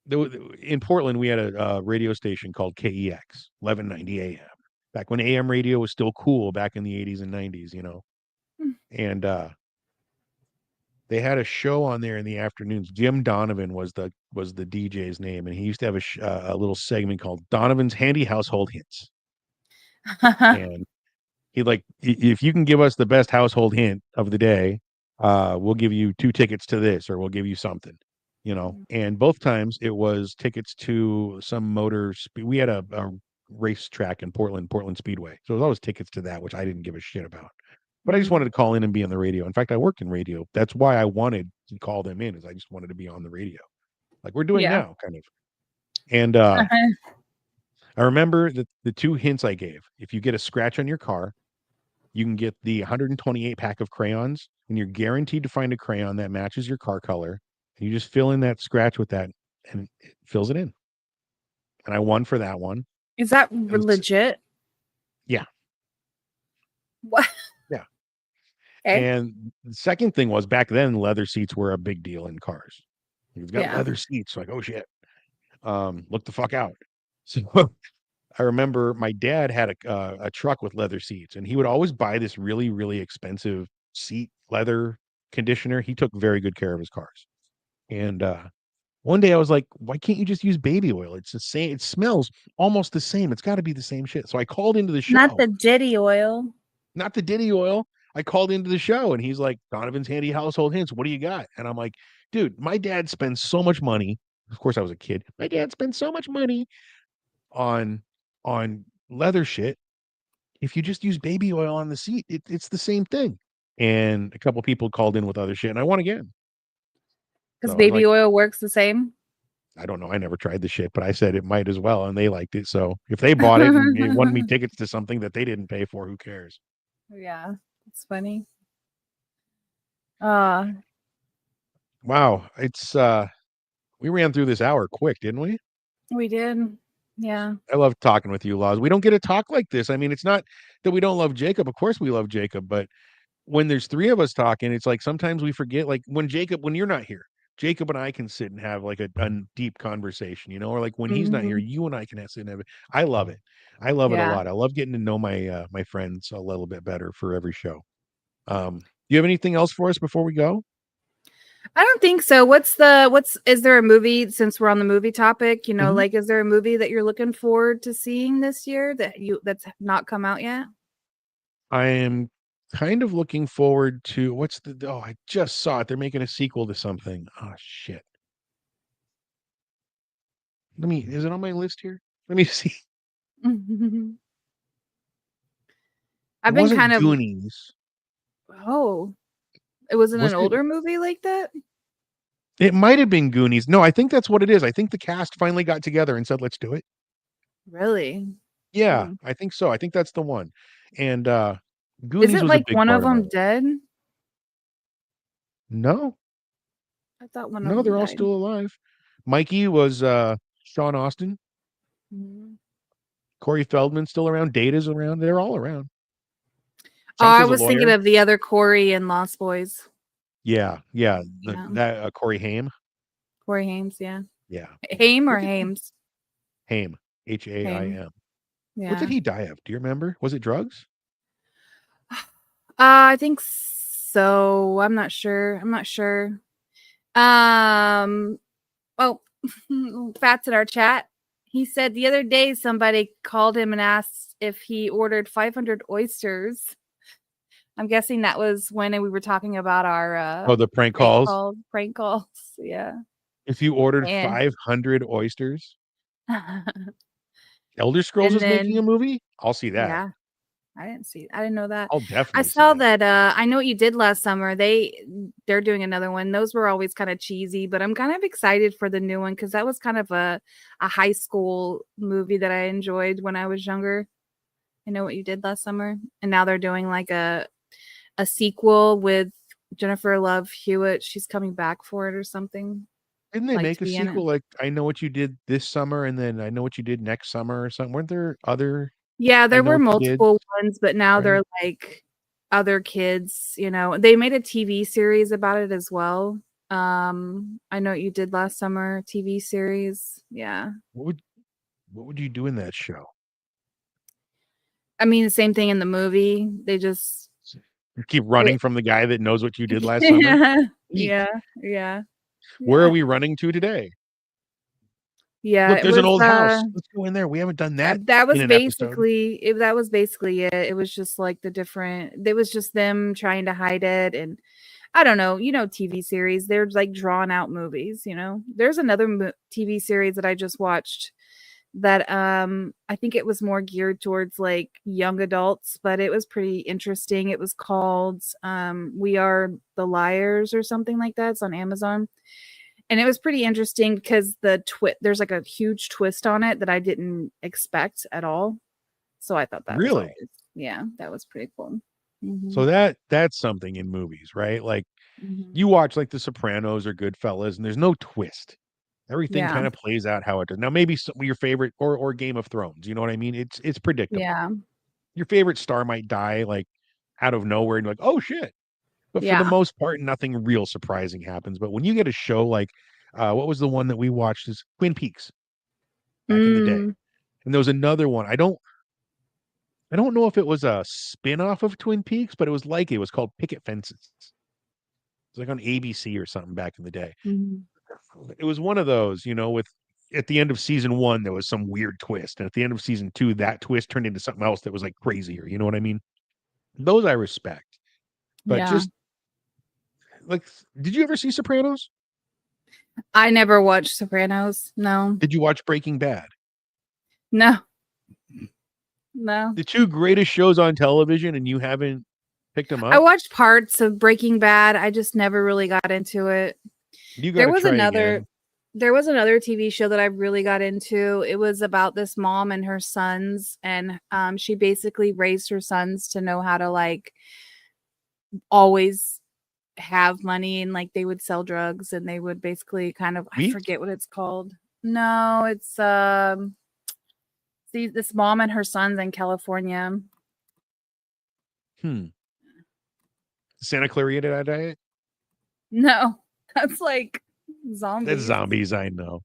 But in Portland, we had a radio station called KEX, 1190 AM. Back when AM radio was still cool back in the 80s and 90s. Hmm. And they had a show on there in the afternoons. Jim Donovan was the DJ's name, and he used to have a little segment called Donovan's Handy Household Hints. And he if you can give us the best household hint of the day, we'll give you 2 tickets to this, or we'll give you something. And both times it was tickets to some we had a racetrack in Portland Speedway. So it was always tickets to that, which I didn't give a shit about. But I just wanted to call in and be on the radio. In fact, I worked in radio. That's why I wanted to call them in, is I just wanted to be on the radio. Like we're doing Yeah. now, kind of. And I remember the 2 hints I gave. If you get a scratch on your car, you can get the 128 pack of crayons, and you're guaranteed to find a crayon that matches your car color. And you just fill in that scratch with that, and it fills it in. And I won for that one. Is that And legit? yeah, What? yeah. Okay. And the second thing was, back then leather seats were a big deal in cars. You've got Yeah. leather seats, like, oh shit. Look the fuck out. So I remember my dad had a truck with leather seats, and he would always buy this really, really expensive seat leather conditioner. He took very good care of his cars. And one day I was like, why can't you just use baby oil? It's the same. It smells almost the same. It's got to be the same shit. So I called into the Not show, the Diddy oil. not the Diddy oil. I called into the show, and he's like, Donovan's Handy Household Hints. What do you got? And I'm like, dude, my dad spends so much money. Of course, I was a kid. My dad spends so much money on leather shit. If you just use baby oil on the seat, it's the same thing. And a couple people called in with other shit, and I won again. Because So I was baby like, oil works the same. I don't know. I never tried the shit, but I said it might as well, and they liked it. So if they bought it and it won me tickets to something that they didn't pay for, who cares? Yeah, it's funny. Wow, it's we ran through this hour quick, didn't we? We did. Yeah. I love talking with you, Laws. We don't get to talk like this. I mean, it's not that we don't love Jacob. Of course we love Jacob, but when there's 3 of us talking, it's like sometimes we forget, like when you're not here, Jacob and I can sit and have like a deep conversation, or like when he's not here, you and I can sit and have it. I love it. I love it a Yeah. lot. I love getting to know my my friends a little bit better for every show. Do you have anything else for us before we go? I don't think so. Is there a movie, since we're on the movie topic, Mhm. like, is there a movie that you're looking forward to seeing this year that's not come out yet? I am kind of looking forward to I just saw it. They're making a sequel to something. Oh shit. Is it on my list here? Let me see. I've It been wasn't kind of Goonies. oh, it wasn't Was an it? older movie like that? It might have been Goonies. No, I think that's what it is. I think the cast finally got together and said, "Let's do it." Really? Yeah, Hmm. I think so. I think that's the one. And Goonies Isn't was a like big one of part of them it. dead? No, I thought one of no, them they're all died. still alive. Mikey was Sean Austin. Mhm. Corey Feldman's still around. Data's around. They're all around. Oh, Chunk I is a was thinking lawyer. of the other Corey in Lost Boys. Yeah, yeah. Yeah. That Corey Haim. Corey Hames, yeah. Yeah. Haim or What did Hames? Haim? Haim. Haim. What did Yeah. he die of? Do you remember? Was it drugs? I think so. I'm not sure. Oh, Fats in our chat. He said the other day somebody called him and asked if he ordered 500 oysters. I'm guessing that was when we were talking about our Oh, the prank calls. prank calls. Yeah. If you ordered And 500 oysters, Elder Scrolls and is making a then movie? I'll see that. yeah, I didn't know that. I'll I definitely see saw that. that I Know What You Did Last Summer. They're doing another one. Those were always kind of cheesy, but I'm kind of excited for the new one because that was kind of a high school movie that I enjoyed when I was younger. I Know What You Did Last Summer. And now they're doing like a sequel with Jennifer Love Hewitt. She's coming back for it or something, Didn't they like to make a be in it. sequel like I Know What You Did this summer and then I Know What You Did next summer or something? Weren't there other Yeah, I there Know were What You Did, multiple ones, but now right? they're like other kids, They made a TV series about it as well. I Know What You Did Last Summer TV series. Yeah. What would what would you do in that show? I mean, the same thing in the movie. They just You keep it, running from the guy that knows what you did last summer? yeah, Eek. yeah, yeah, Where are yeah. we running to today? Yeah, Look, it there's an was old house. Let's go in there. We haven't done that that in was an episode. that was basically it. It was just like it was just them trying to hide it. And I don't know, TV series, they're like drawn out movies. There's another TV series that I just watched that I think it was more geared towards like young adults, but it was pretty interesting. It was called We Are the Liars or something like that. It's on Amazon. And it was pretty interesting because there's like a huge twist on it that I didn't expect at all. So I thought that was Really? always, yeah, that was pretty cool. So Mhm. that's something in movies, right? Like Mhm. you watch like The Sopranos or Goodfellas, and there's no twist. Everything Yeah. kind of plays out how it does. Now, maybe your favorite or Game of Thrones. You know what I mean? It's predictable. Yeah. Your favorite star might die like out of nowhere, and you're like, oh shit. But for the Yeah. most part, nothing real surprising happens. But when you get a show like what was the one that we watched is Twin Peaks back in the day. Mm, And there was another one. I don't know if it was a spin-off of Twin Peaks, but it was called Picket Fences. It was like on ABC or something back in the day. mhm. It was one of those, with at the end of season 1 there was some weird twist, and at the end of season 2 that twist turned into something else that was like crazier. You know what I mean? Those I respect. But Yeah. just like, did you ever see Sopranos? I never watched Sopranos. No. Did you watch Breaking Bad? No. No. The two greatest shows on television, and you haven't picked them I up? watched parts of Breaking Bad. I just never really got into it. You There gotta was try another again. there was another TV show that I really got into. It was about this mom and her sons, and she basically raised her sons to know how to like always have money, and like they would sell drugs and they would basically kind of, I Weak? forget what it's called. No, it's see this mom and her sons in California. Hmm. Santa Clarita Diet? No, that's like Zombies. That's zombies, I know.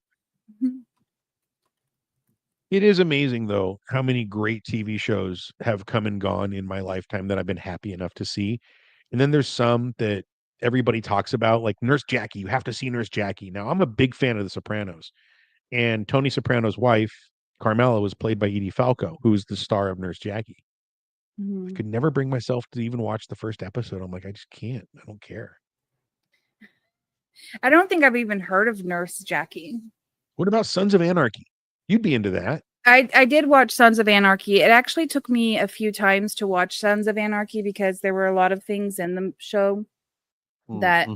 It is amazing, though, how many great TV shows have come and gone in my lifetime that I've been happy enough to see. And then there's some that everybody talks about, like Nurse Jackie. You have to see Nurse Jackie. Now, I'm a big fan of The Sopranos, and Tony Soprano's wife, Carmela, was played by Edie Falco, who's the star of Nurse Jackie. I Mhm. could never bring myself to even watch the first episode. I'm like, I just can't. I don't care. I don't think I've even heard of Nurse Jackie. What about Sons of Anarchy? You'd be into that. I did watch Sons of Anarchy. It actually took me a few times to watch Sons of Anarchy because there were a lot of things in the show that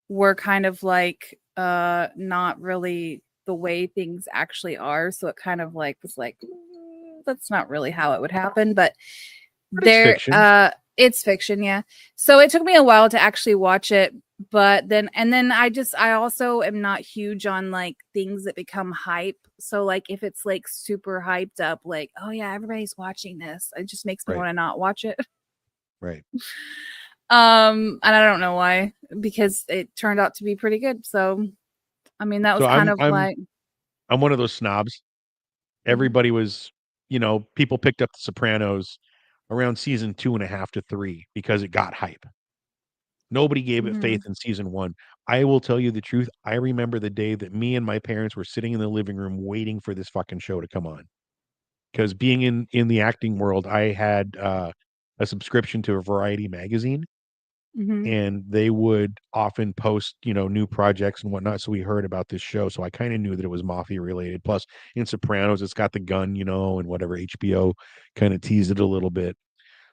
were kind of like not really the way things actually are. So it kind of like was like that's not really how it would happen. But But it's fiction. It's fiction, yeah. So it took me a while to actually watch it, but then I also am not huge on like things that become hype. So like if it's like super hyped up, like, oh yeah, everybody's watching this, it just makes me Right. want to not watch it. Right. And I don't know why, because it turned out to be pretty good. So I mean that was So kind of like I'm one of those snobs. Everybody was, people picked up The Sopranos around season 2.5 to 3 because it got hype. Nobody gave it faith in season 1. I will tell you the truth. I remember the day that me and my parents were sitting in the living room waiting for this fucking show to come on. Because being in the acting world, I had a subscription to a Variety magazine, and they would often post, new projects and whatnot. So we heard about this show. So I kind of knew that it was mafia related. Plus, in Sopranos, it's got the gun, and whatever HBO kind of teased it a little bit.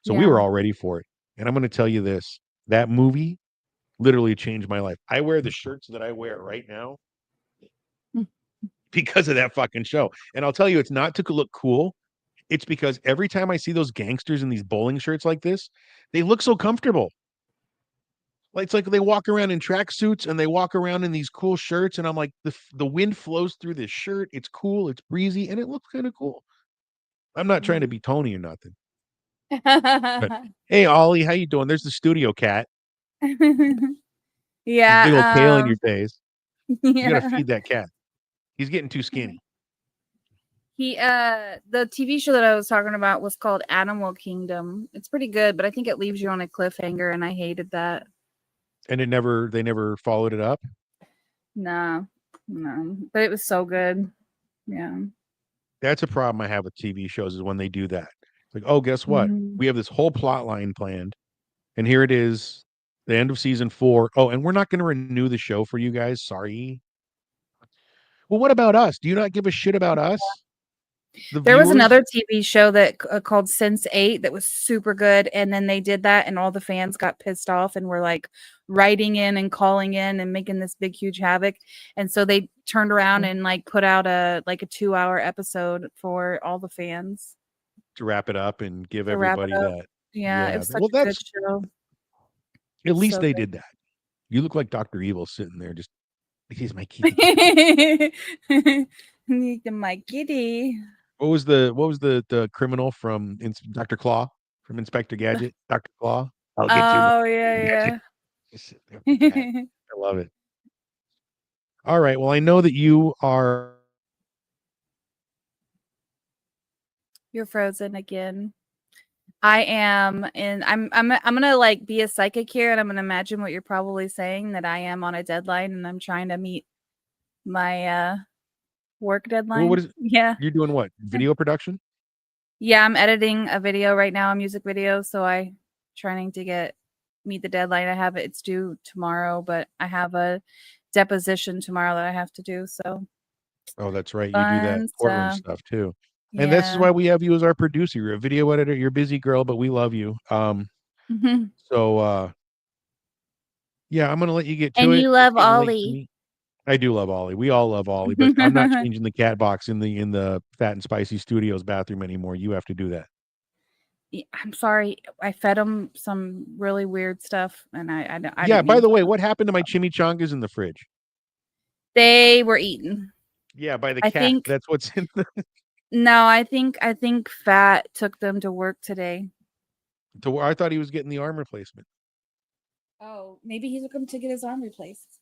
So we yeah. were all ready for it. And I'm going to tell you this: that movie literally changed my life. I wear the shirts that I wear right now because of that fucking show. And I'll tell you, it's not to look cool. It's because every time I see those gangsters in these bowling shirts like this, they look so comfortable. Like it's like they walk around in tracksuits and they walk around in these cool shirts, and I'm like, the wind flows through this shirt. It's cool, it's breezy, and it looks kind of cool. I'm not trying to be Tony or nothing. But hey, Ollie, how you doing? There's the studio cat. This big old tail in Yeah, your face. You got to yeah. feed that cat. He's getting too skinny. The TV show that I was talking about was called Animal Kingdom. It's pretty good, but I think it leaves you on a cliffhanger, and I hated that. And they never followed it up. No, but it was so good. Yeah. That's a problem I have with TV shows is when they do that. It's like, oh, guess what? Mhm. We have this whole plot line planned, and here it is, the end of season 4. Oh, and we're not going to renew the show for you guys. Sorry. Well, what about us? Do you not give a shit about us, the There was viewers? another TV show that called Sense8 that was super good, and then they did that, and all the fans got pissed off and were like writing in and calling in and making this big huge havoc, and so they turned around and like put out a 2-hour episode for all the fans To wrap it up and give to wrap everybody it up. that. Yeah, it Yeah. was such Well, a good that's show. at least So they good. did that. You look like Dr. Evil sitting there just, he's my kitty. Need my kitty. What was the criminal from Dr. Claw from Inspector Gadget? Dr. Claw. I'll get you. Oh Gadget. yeah, Just sit there with the cat. yeah. I love it. All right. Well, I know that you are. You're frozen again. I am, and I'm gonna like be a psychic here, and I'm gonna imagine what you're probably saying, that I am on a deadline and I'm trying to meet my work Well, what deadline. is it? Yeah. You're doing what? Video production? Yeah, I'm editing a video right now, a music video, so I trying to meet the deadline. I have it's due tomorrow, but I have a deposition tomorrow that I have to do, so Oh, that's right. You do that fun courtroom stuff. stuff too. And this is Yeah. why we have you as our producer. You're a video editor. You're a busy girl, but we love you. So yeah, I'm gonna let you get to And it. you It's love getting late for Ollie. me. I do love Ollie. We all love Ollie, but I'm not changing the cat box in the Fat and Spicy Studios bathroom anymore. You have to do that. I'm sorry. I fed him some really weird stuff, and I Yeah, didn't by mean the to. way, what happened to my chimichangas in the fridge? They were eaten. Yeah, by the I cat. think That's what's in the no, I think Fat took them to work today. to where I thought he was getting the arm replacement. Oh, maybe he took them to get his arm replaced.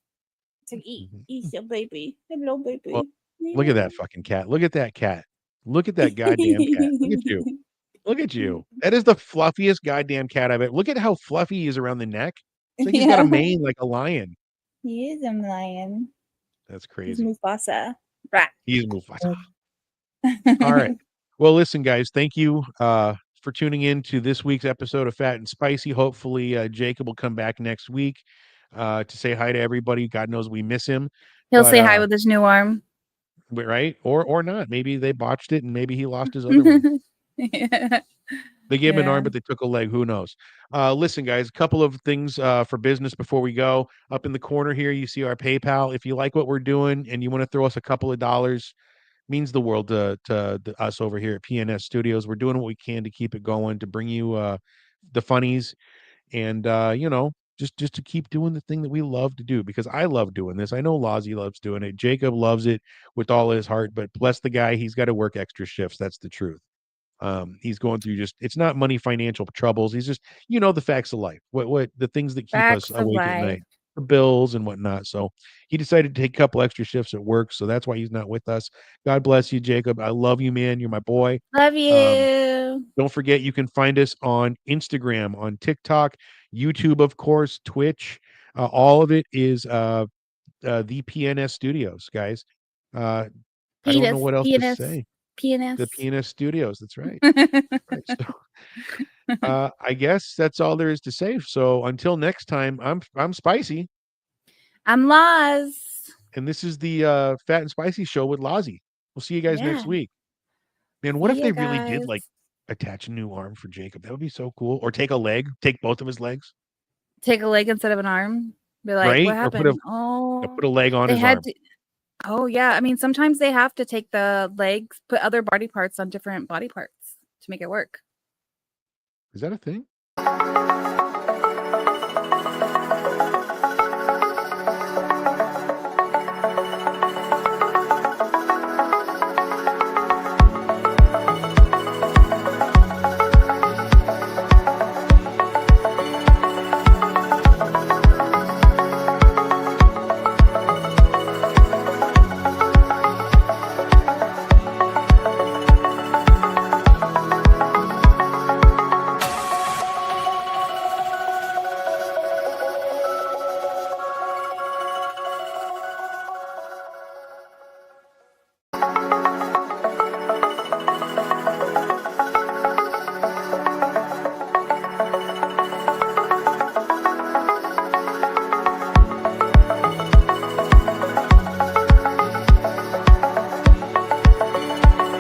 to eat. Eat your baby. Hello, baby. Well, look at that fucking cat. Look at that cat. Look at that goddamn cat. Look at you. Look at you. That is the fluffiest goddamn cat I've ever. Look at how fluffy he is around the neck. It's like he's got a mane like a lion. He is a lion. That's He's crazy. Mufasa. Right. He's Mufasa. All right. Well, listen, guys, thank you for tuning in to this week's episode of Fat and Spicy. Hopefully, Jacob will come back next week to say hi to everybody. God knows we miss him. He'll But, say hi with his new arm. right? Or not. Maybe they botched it and maybe he lost his other one. They gave him an arm, but they took a leg. Who knows? Listen, guys, a couple of things for business before we go. Up in the corner here, you see our PayPal. If you like what we're doing and you want to throw us a couple of dollars, means the world to us over here at PNS Studios. We're doing what we can to keep it going, to bring you the funnies, and just to keep doing the thing that we love to do, because I love doing this. I know Lozzie loves doing it. Jacob loves it with all his heart, but bless the guy, he's got to work extra shifts. That's the truth. He's going through it's not money, financial troubles. He's just, the facts of life, what the things that keep us Facts of awake at life. night, the bills and whatnot. So he decided to take a couple extra shifts at work. So that's why he's not with us. God bless you, Jacob. I love you, man. You're my boy. Love you. Don't forget, you can find us on Instagram, on TikTok, YouTube, of course, Twitch. All of it is the PNS Studios, guys. I don't know what else to say. The PNS Studios. That's right. Right. So, I guess that's all there is to say. So until next time, I'm Spicy, I'm Loz. and this is the Fat and Spicy Show with Lozzie. We'll see you guys next Yeah. week. Man, what if See they ya, really did guys. attach a new arm for Jacob? That would be so cool. Or take a leg, take both of his legs, Take a leg instead of an arm. Be like, right? what Or happened? put a leg on They his had arm. to. Oh yeah, I mean sometimes they have to take the legs, put other body parts on different body parts to make it work. Is that a thing?